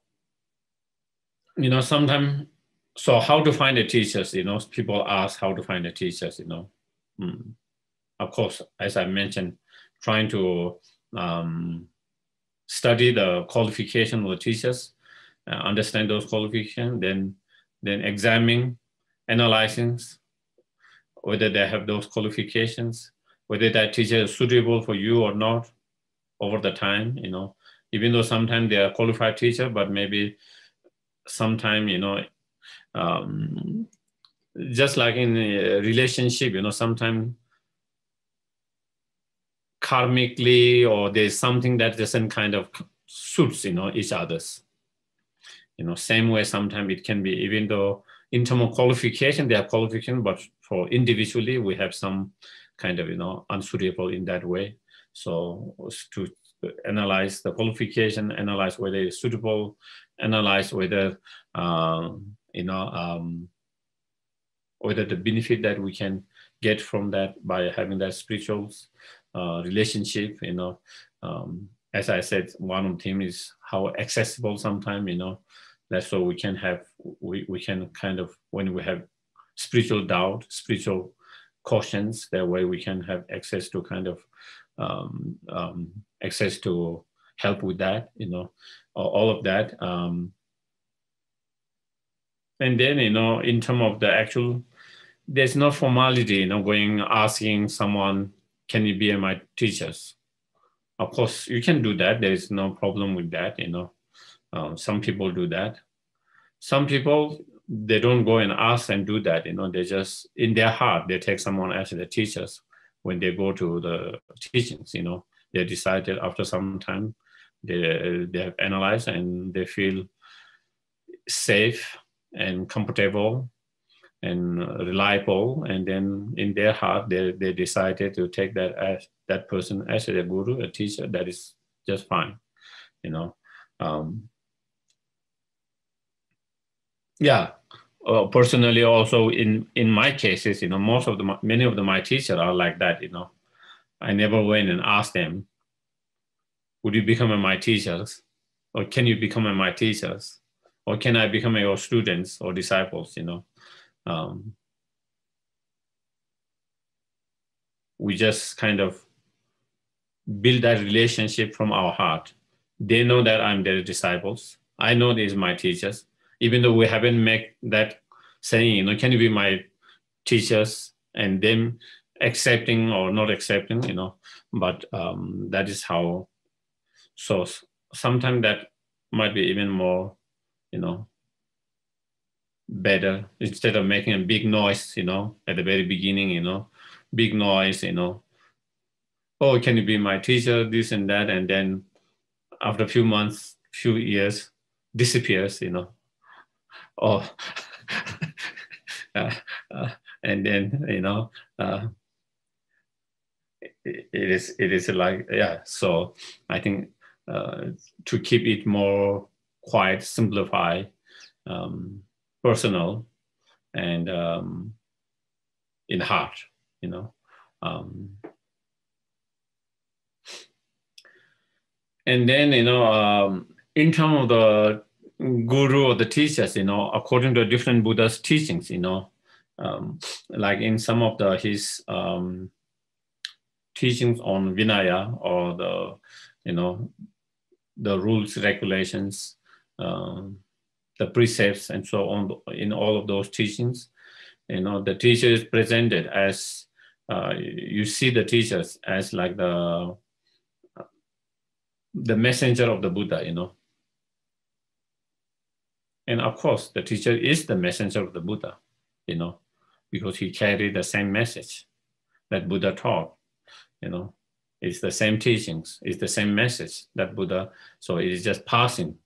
you know, sometimes, so how to find the teachers, you know, people ask how to find the teachers, you know. Of course, as I mentioned, trying to study the qualification of the teachers, understand those qualifications, then examine, analyzing whether they have those qualifications, whether that teacher is suitable for you or not over the time, you know. Even though sometimes they are qualified teacher, but maybe sometime, you know, just like in a relationship, you know, sometimes karmically, or there's something that doesn't kind of suits, you know, each other's. You know, same way sometimes it can be, even though in terms of qualification, they have qualification, but for individually, we have some kind of, you know, unsuitable in that way. So to analyze the qualification, analyze whether it's suitable, analyze whether, you know, whether the benefit that we can get from that by having that spiritual relationship, you know. As I said, one of them is how accessible sometimes, you know, that's so we can have, we can kind of, when we have spiritual doubt, spiritual cautions, that way we can have access to kind of, access to help with that, you know, all of that. And then, you know, in terms of the actual, there's no formality, you know, going, asking someone, can you be my teachers? Of course, you can do that. There is no problem with that, you know. Some people do that. Some people, they don't go and ask and do that, you know. They just, in their heart, they take someone as their teachers when they go to the teachings, you know. They decided after some time, they have analyzed and they feel safe and comfortable and reliable, and then in their heart they decided to take that as that person as a guru, a teacher. That is just fine, you know. Yeah, personally also in my cases, many of my teachers are like that. I never went and asked them, would you become my teachers, or can you become my teachers, or can I become your students or disciples? We just kind of build that relationship from our heart. They know that I'm their disciples. I know these are my teachers, even though we haven't met that saying, can you be my teachers, and them accepting or not accepting, but that is how. So sometimes that might be even more, better, instead of making a big noise, at the very beginning, big noise, oh, can you be my teacher, this and that, and then after a few months, few years, disappears, oh, uh, and then, it is like, yeah. So I think to keep it more quiet, simplify, personal, and in heart, and then, in terms of the guru or the teachers, according to different Buddha's teachings, like in some of his teachings on Vinaya, or the rules, regulations, the precepts, and so on. In all of those teachings, the teacher is presented as, you see the teachers as like the messenger of the Buddha, And of course, the teacher is the messenger of the Buddha, because he carried the same message that Buddha taught, It's the same teachings, it's the same message that Buddha, so it is just passing.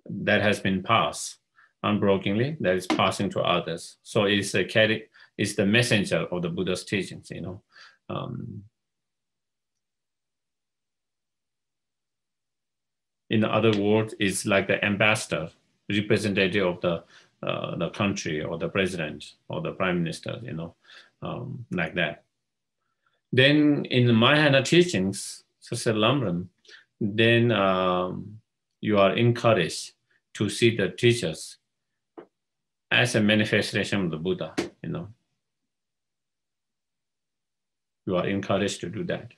That has been passed unbrokenly, that is passing to others. So it's the messenger of the Buddha's teachings, In other words, it's like the ambassador, representative of the country, or the president, or the prime minister, like that. Then in the Mahayana teachings, such as lamrim, then you are encouraged to see the teachers as a manifestation of the Buddha, You are encouraged to do that.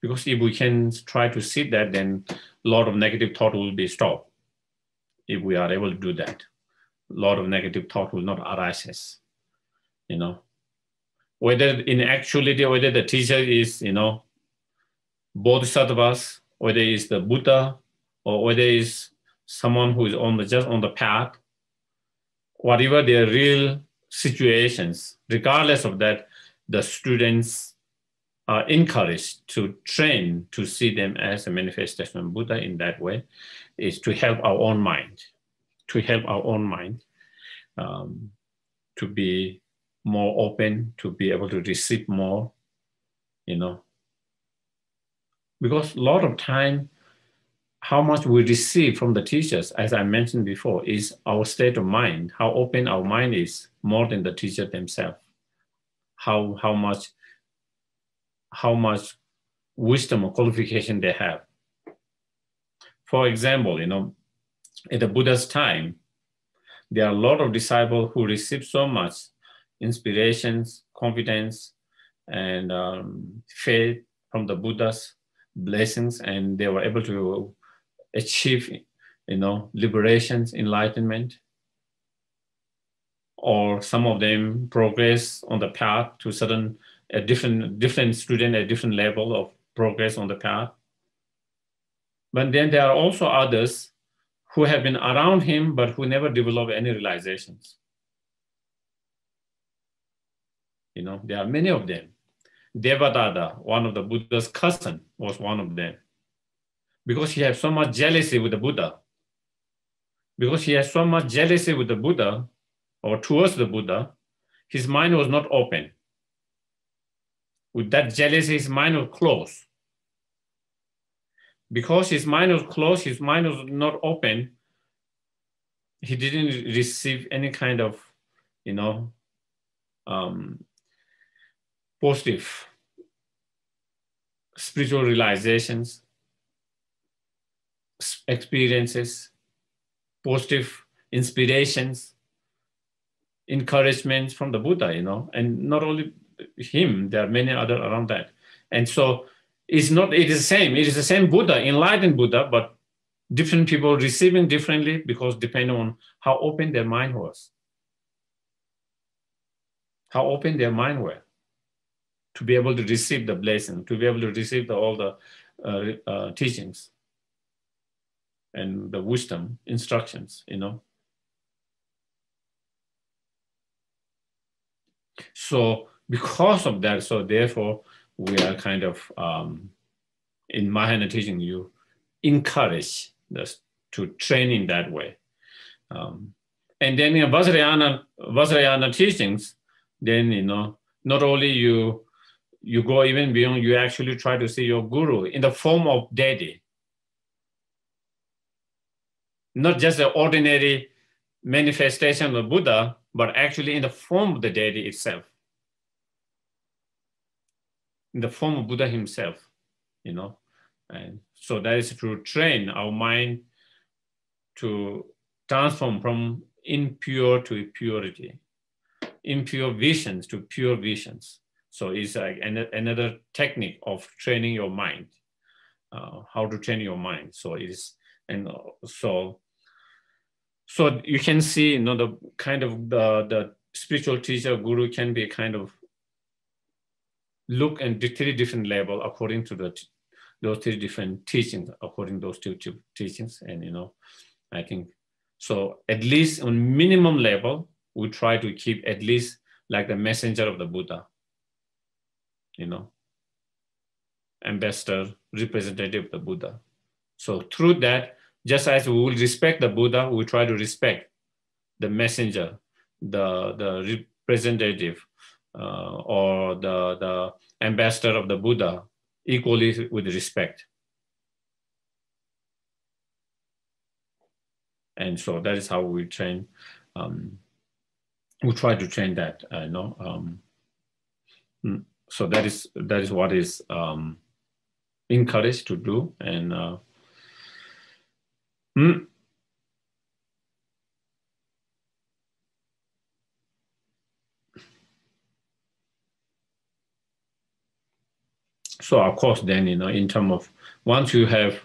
Because if we can try to see that, then a lot of negative thought will be stopped. If we are able to do that, a lot of negative thought will not arise, Whether in actuality, whether the teacher is, bodhisattvas, whether it's the Buddha, or whether it's someone who is just on the path, whatever their real situations, regardless of that, the students are encouraged to train to see them as a manifestation of Buddha in that way, is to help our own mind, to be more open, to be able to receive more, Because a lot of time, how much we receive from the teachers, as I mentioned before, is our state of mind, how open our mind is, more than the teacher themselves. How much wisdom or qualification they have. For example, at the Buddha's time, there are a lot of disciples who receive so much inspirations, confidence, and faith from the Buddha's blessings, and they were able to achieve, liberations, enlightenment, or some of them progress on the path to a different student at different level of progress on the path. But then there are also others who have been around him, but who never develop any realizations. There are many of them. Devadatta, one of the Buddha's cousin, was one of them. Because he had so much jealousy with the Buddha. Because he has so much jealousy with the Buddha, or towards the Buddha, his mind was not open. With that jealousy, his mind was closed. Because his mind was closed, his mind was not open, he didn't receive any kind of, positive spiritual realizations, experiences, positive inspirations, encouragements from the Buddha, and not only him, there are many other around that. And so it is the same Buddha, enlightened Buddha, but different people receiving differently because depending on how open their mind was. How open their mind were to be able to receive the blessing, to be able to receive all the teachings and the wisdom, instructions, So because of that, so therefore we are kind of, in Mahayana teaching, you encourage us to train in that way. And then in Vajrayana teachings, then, not only you go even beyond, you actually try to see your guru in the form of deity. Not just the ordinary manifestation of Buddha, but actually in the form of the deity itself. In the form of Buddha himself, And so that is to train our mind to transform from impure to purity, impure visions to pure visions. So it's like another technique of training your mind, how to train your mind. So so you can see, the kind of the spiritual teacher, guru can be kind of look at 3 different levels according to those 3 different teachings, according to those 2 teachings. And, I think, so at least on minimum level, we try to keep at least like the messenger of the Buddha, ambassador, representative of the Buddha. So through that, just as we will respect the Buddha, we try to respect the messenger, the representative, or the ambassador of the Buddha equally with respect. And so that is how we train. We try to train that, so that is what is encouraged to do. And so of course, then, in terms of once you have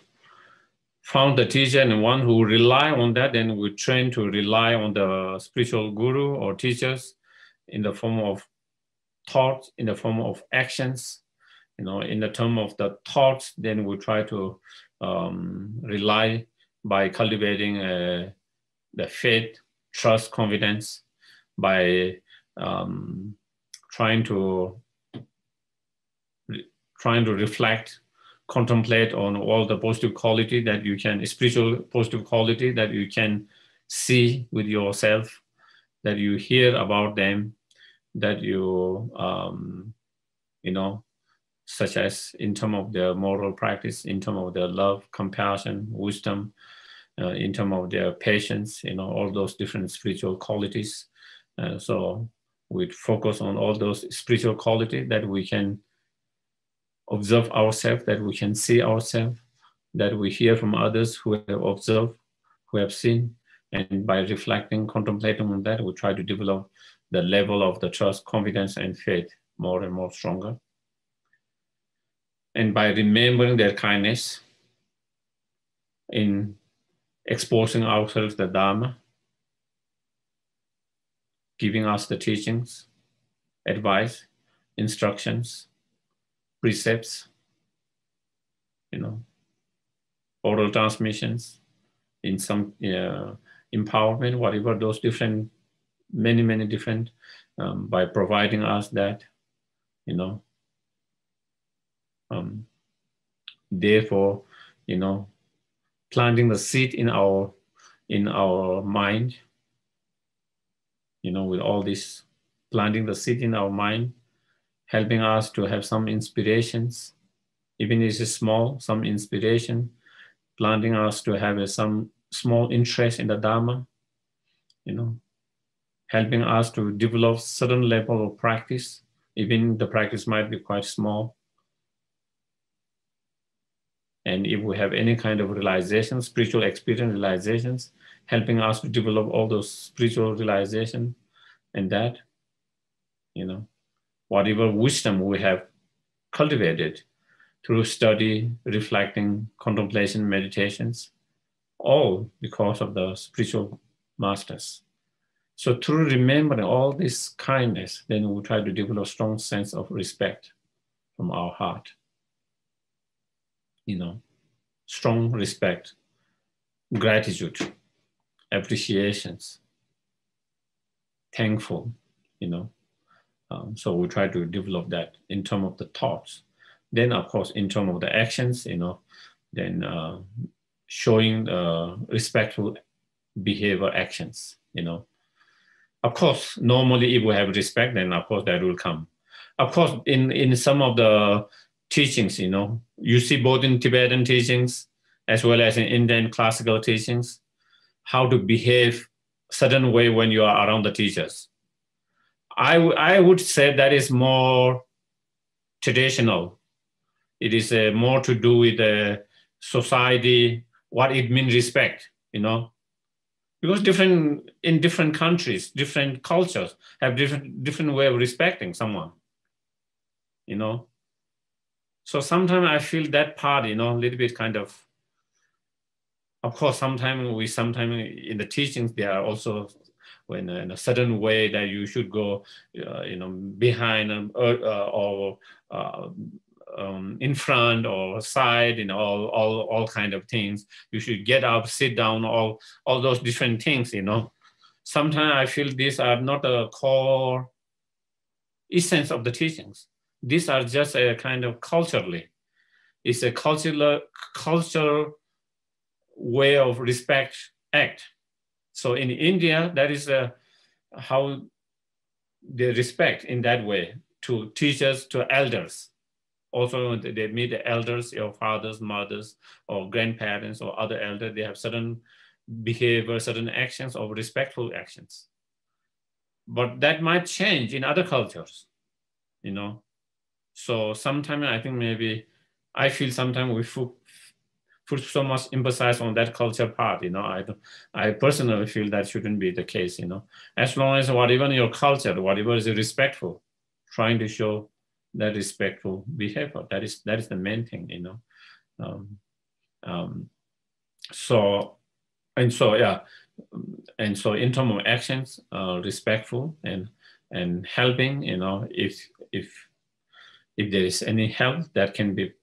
found the teacher and one who rely on that, then we train to rely on the spiritual guru or teachers in the form of thoughts, in the form of actions. In the term of the thoughts, then we try to rely by cultivating the faith, trust, confidence, by trying to reflect, contemplate on all the positive quality that you can, spiritual positive quality that you can see with yourself, that you hear about them, that you, such as in terms of their moral practice, in terms of their love, compassion, wisdom, in terms of their patience, all those different spiritual qualities. So we focus on all those spiritual qualities that we can observe ourselves, that we can see ourselves, that we hear from others who have observed, who have seen. And by reflecting, contemplating on that, we try to develop the level of the trust, confidence, and faith more and more stronger. And by remembering their kindness in exposing ourselves to the Dharma, giving us the teachings, advice, instructions, precepts, oral transmissions, in some empowerment, whatever those different, many different, by providing us that, therefore, planting the seed in our mind, with all this, planting the seed in our mind, helping us to have some inspirations, even if it's small, some inspiration, planting us to have some small interest in the Dharma, helping us to develop certain level of practice. Even the practice might be quite small. And if we have any kind of realization, spiritual experience realizations, helping us to develop all those spiritual realization, and that, whatever wisdom we have cultivated through study, reflecting, contemplation, meditations, all because of the spiritual masters. So through remembering all this kindness, then we try to develop a strong sense of respect from our heart. Strong respect, gratitude, appreciations, thankful, so we try to develop that in terms of the thoughts. Then, of course, in terms of the actions, then showing respectful behavior actions, Of course, normally if we have respect, then of course that will come. Of course, in some of the teachings, you see both in Tibetan teachings as well as in Indian classical teachings, how to behave certain way when you are around the teachers. I would say that is more traditional. It is more to do with the society, what it means respect, Because in different countries, different cultures have different way of respecting someone, So sometimes I feel that part, a little bit kind of course, sometimes in the teachings, there are also when in a certain way that you should go, behind or in front or side, all kind of things. You should get up, sit down, all those different things, Sometimes I feel these are not a core essence of the teachings. These are just a kind of culturally. It's a cultural way of respect act. So in India, that is how they respect in that way to teachers, to elders. Also, they meet the elders, your fathers, mothers, or grandparents, or other elders. They have certain behavior, certain actions, or respectful actions. But that might change in other cultures, So sometimes I think maybe I feel sometimes we put so much emphasis on that culture part, I personally feel that shouldn't be the case, As long as whatever in your culture, whatever is respectful, trying to show that respectful behavior, that is the main thing, So in terms of actions, respectful and helping, if there is any help that can be,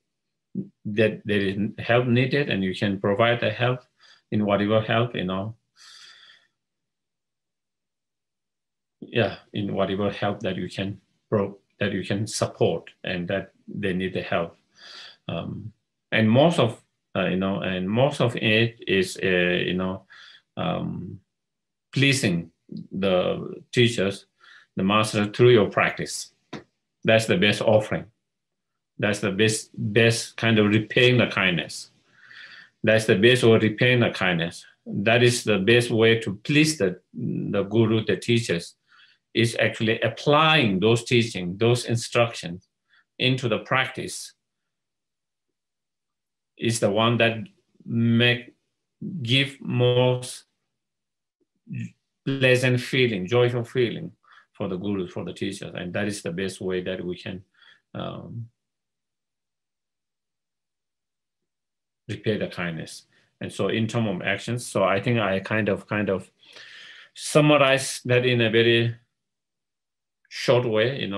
that there is help needed and you can provide the help in whatever help, in whatever help that you can support and that they need the help. And most of it is, pleasing the teachers, the master through your practice. That's the best offering. That's the best kind of repaying the kindness. That's the best way of repaying the kindness. That is the best way to please the guru, the teachers, is actually applying those teachings, those instructions into the practice. Is the one that give most pleasant feeling, joyful feeling for the gurus, for the teachers. And that is the best way that we can repay the kindness. And so in terms of actions, so I think I kind of summarize that in a very short way, in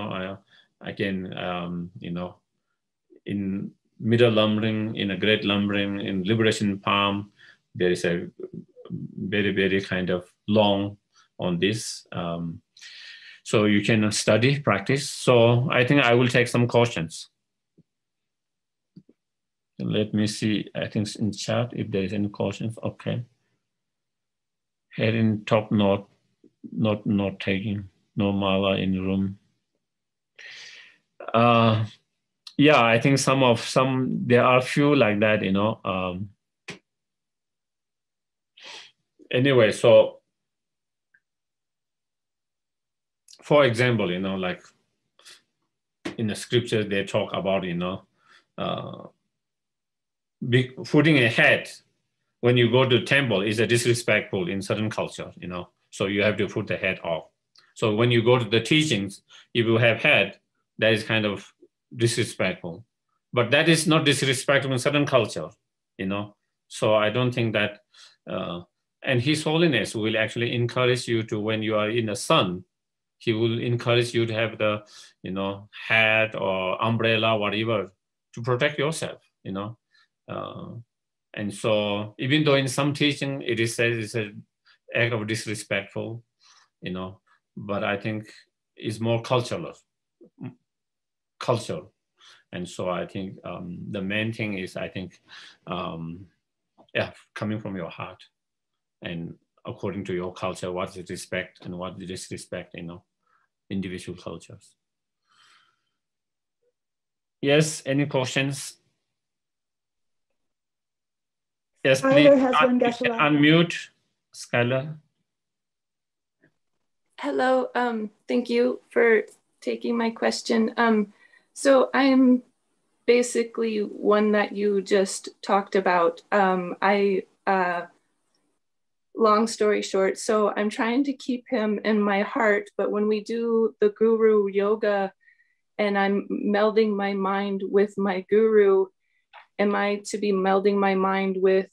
middle lamrim, in a great lamrim, in liberation palm, there is a very, very kind of long on this. So you can study, practice. So I think I will take some questions. Let me see, I think in chat, if there is any questions, okay. Head in top note, not taking, no mala in room. Yeah, I think there are a few like that, Anyway, so for example, like in the scriptures, they talk about, putting a head when you go to temple is a disrespectful in certain culture, so you have to put the head off. So when you go to the teachings, if you have head, that is kind of disrespectful. But that is not disrespectful in certain culture, So I don't think that, and His Holiness will actually encourage you to, when you are in the sun, He will encourage you to have the, hat or umbrella, whatever, to protect yourself, and so even though in some teaching it is said it's an act of disrespectful, but I think it's more cultural. And so I think the main thing is, I think, coming from your heart and according to your culture, what is respect and what is disrespect, individual cultures. Yes, any questions? Yes, please unmute, Skylar. Hello, thank you for taking my question. So I'm basically one that you just talked about. Long story short, so I'm trying to keep him in my heart, but when we do the Guru Yoga and I'm melding my mind with my Guru, am I to be melding my mind with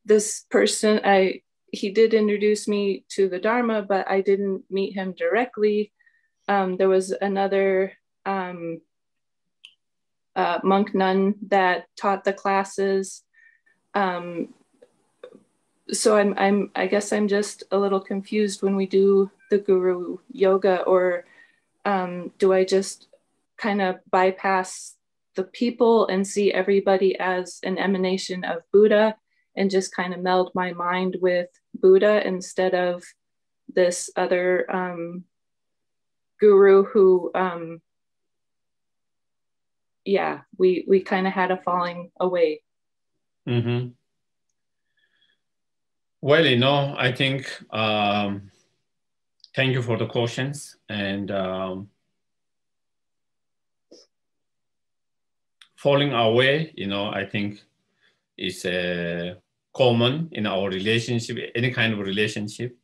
this person? He did introduce me to the Dharma, but I didn't meet him directly. There was another monk nun that taught the classes. So I guess I'm just a little confused when we do the Guru Yoga, or do I just kind of bypass the people and see everybody as an emanation of Buddha and just kind of meld my mind with Buddha instead of this other guru who, we kind of had a falling away. Mm-hmm. Well, I think, thank you for the questions. And falling away, I think is common in our relationship, any kind of relationship,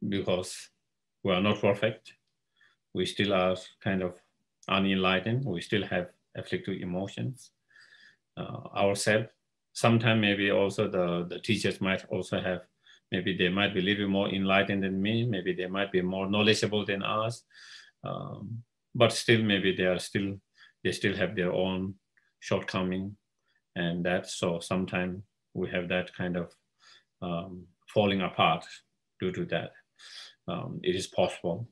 because we are not perfect. We still are kind of unenlightened. We still have afflictive emotions ourselves. Sometimes maybe also the teachers might also have, maybe they might be a little more enlightened than me. Maybe they might be more knowledgeable than us. But still, maybe they still have their own shortcoming, and that, so sometimes we have that kind of falling apart due to that. It is possible.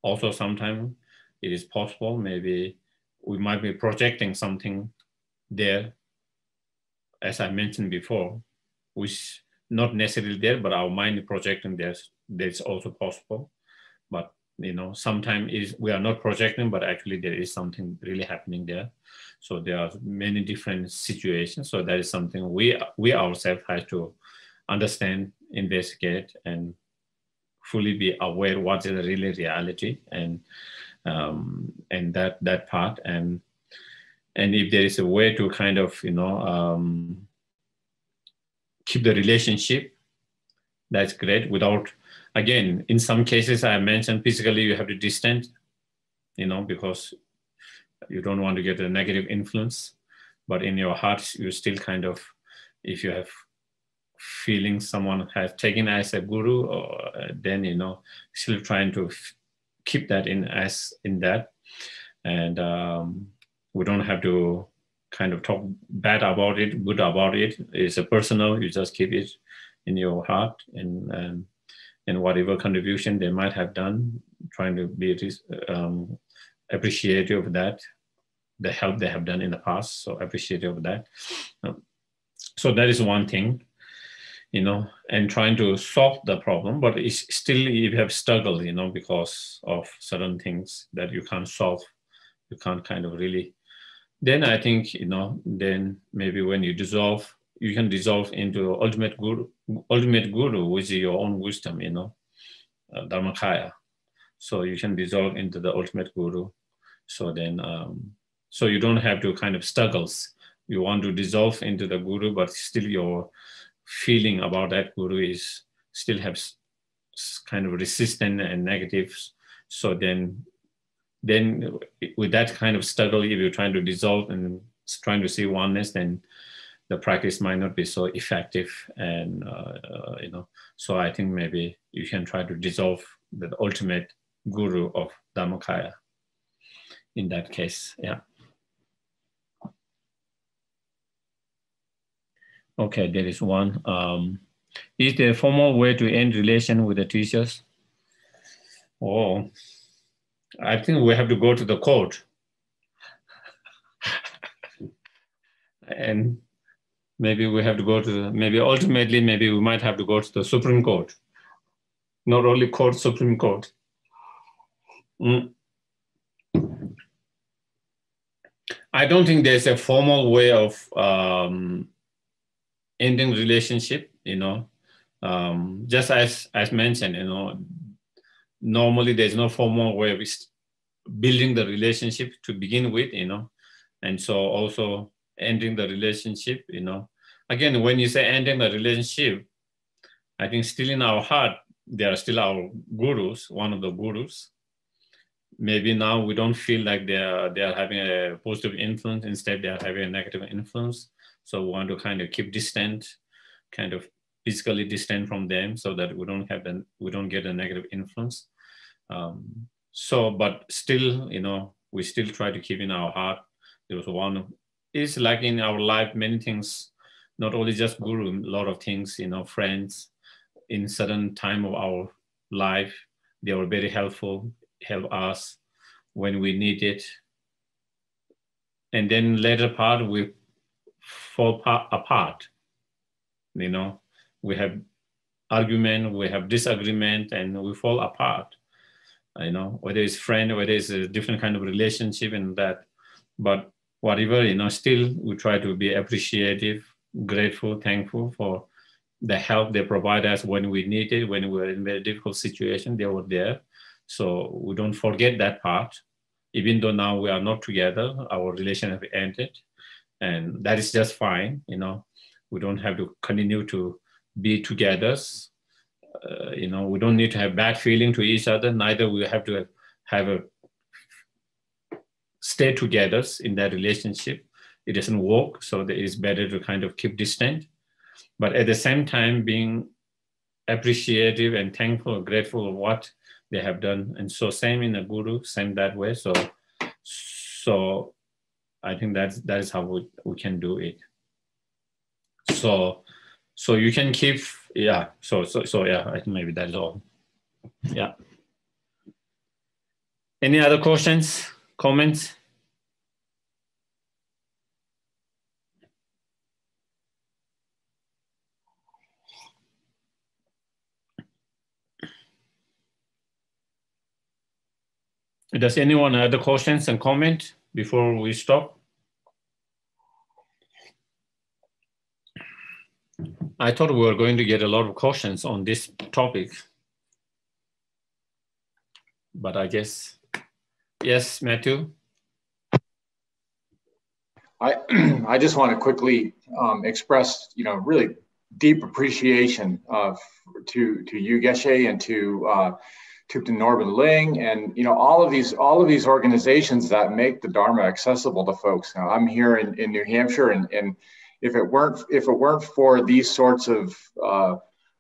Also, sometimes it is possible, maybe we might be projecting something there, as I mentioned before, which not necessarily there, but our mind is projecting there. That's also possible. But sometimes we are not projecting, but actually there is something really happening there. So there are many different situations. So that is something we ourselves have to understand, investigate, and fully be aware what is the really reality, and that part, and if there is a way to kind of keep the relationship, that's great. Without, again, in some cases I mentioned physically you have to distance, because you don't want to get a negative influence, but in your heart you still kind of, if you have feeling someone has taken as a guru, or then still trying to keep that in that, and we don't have to kind of talk bad about it, good about it. It's a personal, you just keep it in your heart, and whatever contribution they might have done, trying to be appreciative of that, the help they have done in the past, so appreciative of that. So that is one thing, and trying to solve the problem, but it's still, you have struggled, because of certain things that you can't solve, you can't kind of really, then I think, then maybe when you dissolve, you can dissolve into ultimate guru with your own wisdom, you know, Dharmakaya. So you can dissolve into the ultimate guru. So then, so you don't have to kind of struggles. You want to dissolve into the guru, but still your feeling about that guru is still have kind of resistant and negatives. So then with that kind of struggle, if you're trying to dissolve and trying to see oneness, then the practice might not be so effective. And, you know, so I think maybe you can try to dissolve the ultimate guru of Dharmakaya in that case, yeah. Okay, there is one. Is there a formal way to end relation with the teachers? Oh, I think we have to go to the court. And maybe we have to go to, maybe ultimately, maybe we might have to go to the Supreme Court. Not only court, Supreme Court. I don't think there's a formal way of ending relationship, you know. Just as mentioned, you know, normally there's no formal way of building the relationship to begin with, you know. And so also ending the relationship, you know. Again, when you say ending the relationship, I think still in our heart, they are still our gurus, one of the gurus. Maybe now we don't feel like they are having a positive influence. Instead, they are having a negative influence. So we want to kind of keep distant, kind of physically distant from them, so that we don't get a negative influence. So, but still, you know, we still try to keep in our heart. There was one. It's like in our life, many things, not only just guru, a lot of things, you know, friends. In certain time of our life, they were very helpful. Help us when we need it. And then later part, we fall apart. You know, we have argument, we have disagreement, and we fall apart. You know, whether it's friend, whether it's a different kind of relationship and that. But whatever, you know, still we try to be appreciative, grateful, thankful for the help they provide us when we need it, when we're in a very difficult situation, they were there. So we don't forget that part, even though now we are not together, our relation have ended, and that is just fine. You know, we don't have to continue to be together. You know, we don't need to have bad feeling to each other. Neither we have to have a stay together in that relationship. It doesn't work, so it is better to kind of keep distant. But at the same time, being appreciative and thankful, grateful of what they have done. And so same in a guru, same that way. So I think that is how we can do it. So you can keep, yeah. So yeah, I think maybe that's all. Yeah. Any other questions, comments? Does anyone have other questions and comment before we stop? I thought we were going to get a lot of questions on this topic, but I guess, yes, Matthew? I just want to quickly express, you know, really deep appreciation to you, Geshe, and to Thubten Norben Ling, and you know all of these organizations that make the Dharma accessible to folks. Now, I'm here in New Hampshire, and if it weren't for these sorts of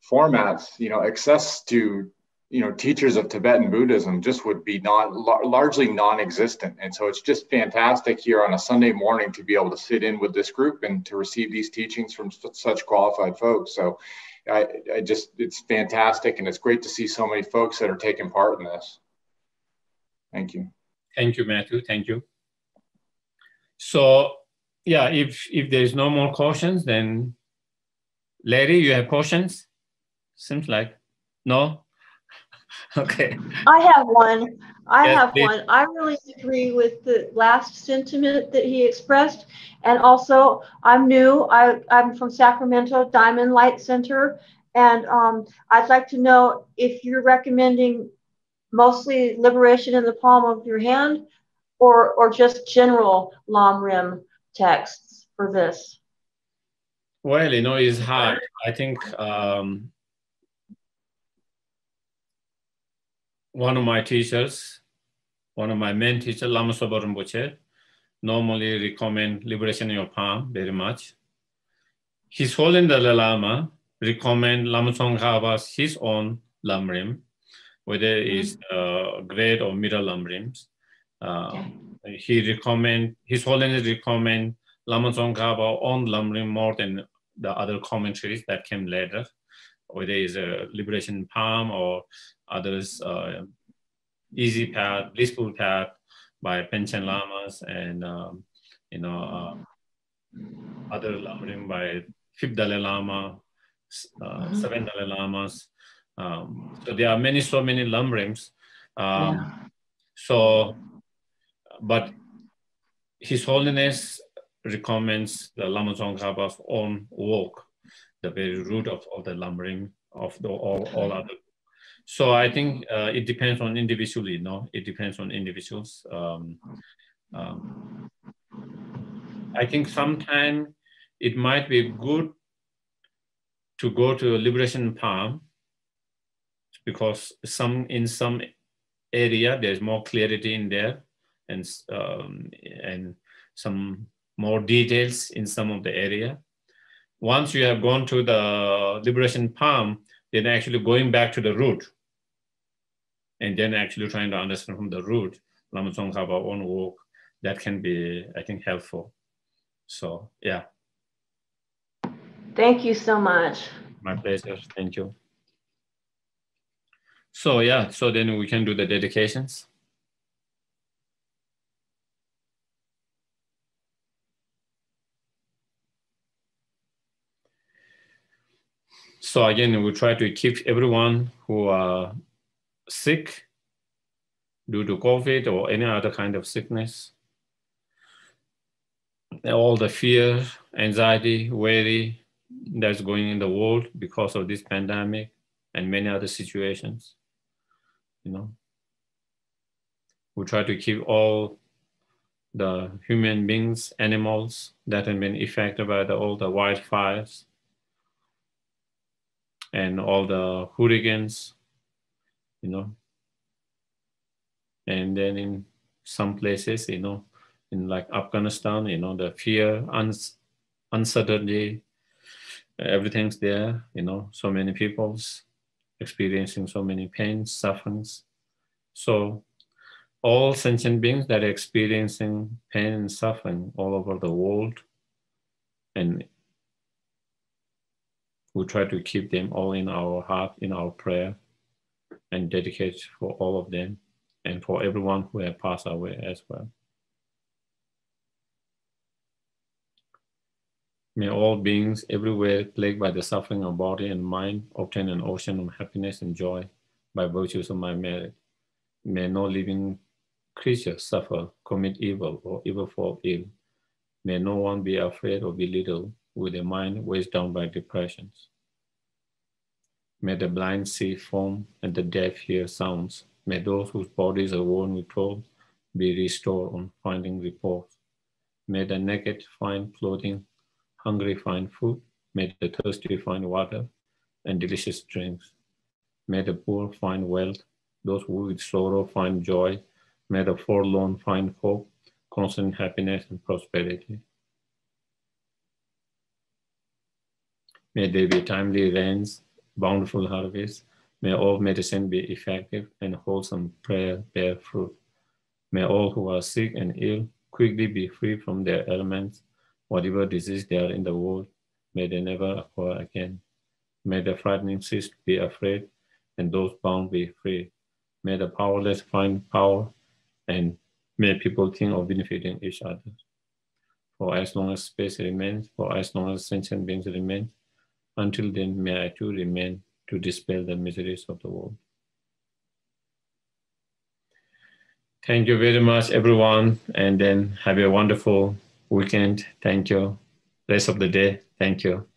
formats, you know, access to, you know, teachers of Tibetan Buddhism just would be largely non-existent. And so it's just fantastic here on a Sunday morning to be able to sit in with this group and to receive these teachings from such qualified folks. So it's fantastic, and it's great to see so many folks that are taking part in this. Thank you. Thank you, Matthew. Thank you. So yeah, if there's no more questions, then Larry, you have questions? Seems like no. Okay. I have one. I Yes, have please. one. I really agree with the last sentiment that he expressed. And also, I'm new. I'm from Sacramento, Diamond Light Center. And I'd like to know if you're recommending mostly liberation in the palm of your hand or just general lamrim texts for this. Well, you know, it's hard. I think one of my teachers, one of my main teachers, Lama Soba Rinpoche, normally recommend liberation in your palm very much. His Holy Dalai Lama recommend Lama Tsongkhapa's his own lamrim, whether it's great or middle lamrims. He recommend, His Holiness recommend Lama Tsongkhapa own lamrim more than the other commentaries that came later, whether it's a liberation palm or others, easy path, blissful path by Panchen Lamas and other lamrim by Fifth Dalai Lama, Seventh Dalai Lamas. So there are so many lamrims. So, but His Holiness recommends the Lama Tsongkhapa's own work, the very root of all the lamrim of all other. So I think it depends on individually, no? It depends on individuals. I think sometimes it might be good to go to a liberation palm because in some area there's more clarity in there and some more details in some of the area. Once you have gone to the liberation palm, then actually going back to the root and then actually trying to understand from the root, Lama Tsongkhapa own work, that can be, I think, helpful. So, yeah. Thank you so much. My pleasure. Thank you. So, yeah, so then we can do the dedications. So again, we try to keep everyone who are sick due to COVID or any other kind of sickness, all the fear, anxiety, worry that's going in the world because of this pandemic and many other situations, you know. We try to keep all the human beings, animals that have been affected by all the wildfires and all the hurricanes, you know. And then in some places, you know, in like Afghanistan, you know, the fear, uncertainty, everything's there, you know, so many people's experiencing so many pains, sufferings. So all sentient beings that are experiencing pain and suffering all over the world, and we try to keep them all in our heart, in our prayer, and dedicate for all of them and for everyone who has passed away as well. May all beings everywhere plagued by the suffering of body and mind obtain an ocean of happiness and joy by virtues of my merit. May no living creature suffer, commit evil, or ever fall ill. May no one be afraid or belittled with a mind weighed down by depressions. May the blind see form and the deaf hear sounds. May those whose bodies are worn with toil be restored on finding repose. May the naked find clothing, hungry find food. May the thirsty find water and delicious drinks. May the poor find wealth. Those who with sorrow find joy. May the forlorn find hope, constant happiness and prosperity. May there be timely rains, bountiful harvest. May all medicine be effective and wholesome prayer bear fruit. May all who are sick and ill quickly be free from their ailments. Whatever disease they are in the world, may they never occur again. May the frightening cease to be afraid, and those bound be free. May the powerless find power, and may people think of benefiting each other. For as long as space remains, for as long as sentient beings remain, until then may I too remain to dispel the miseries of the world. Thank you very much, everyone. And then have a wonderful weekend. Thank you. Rest of the day. Thank you.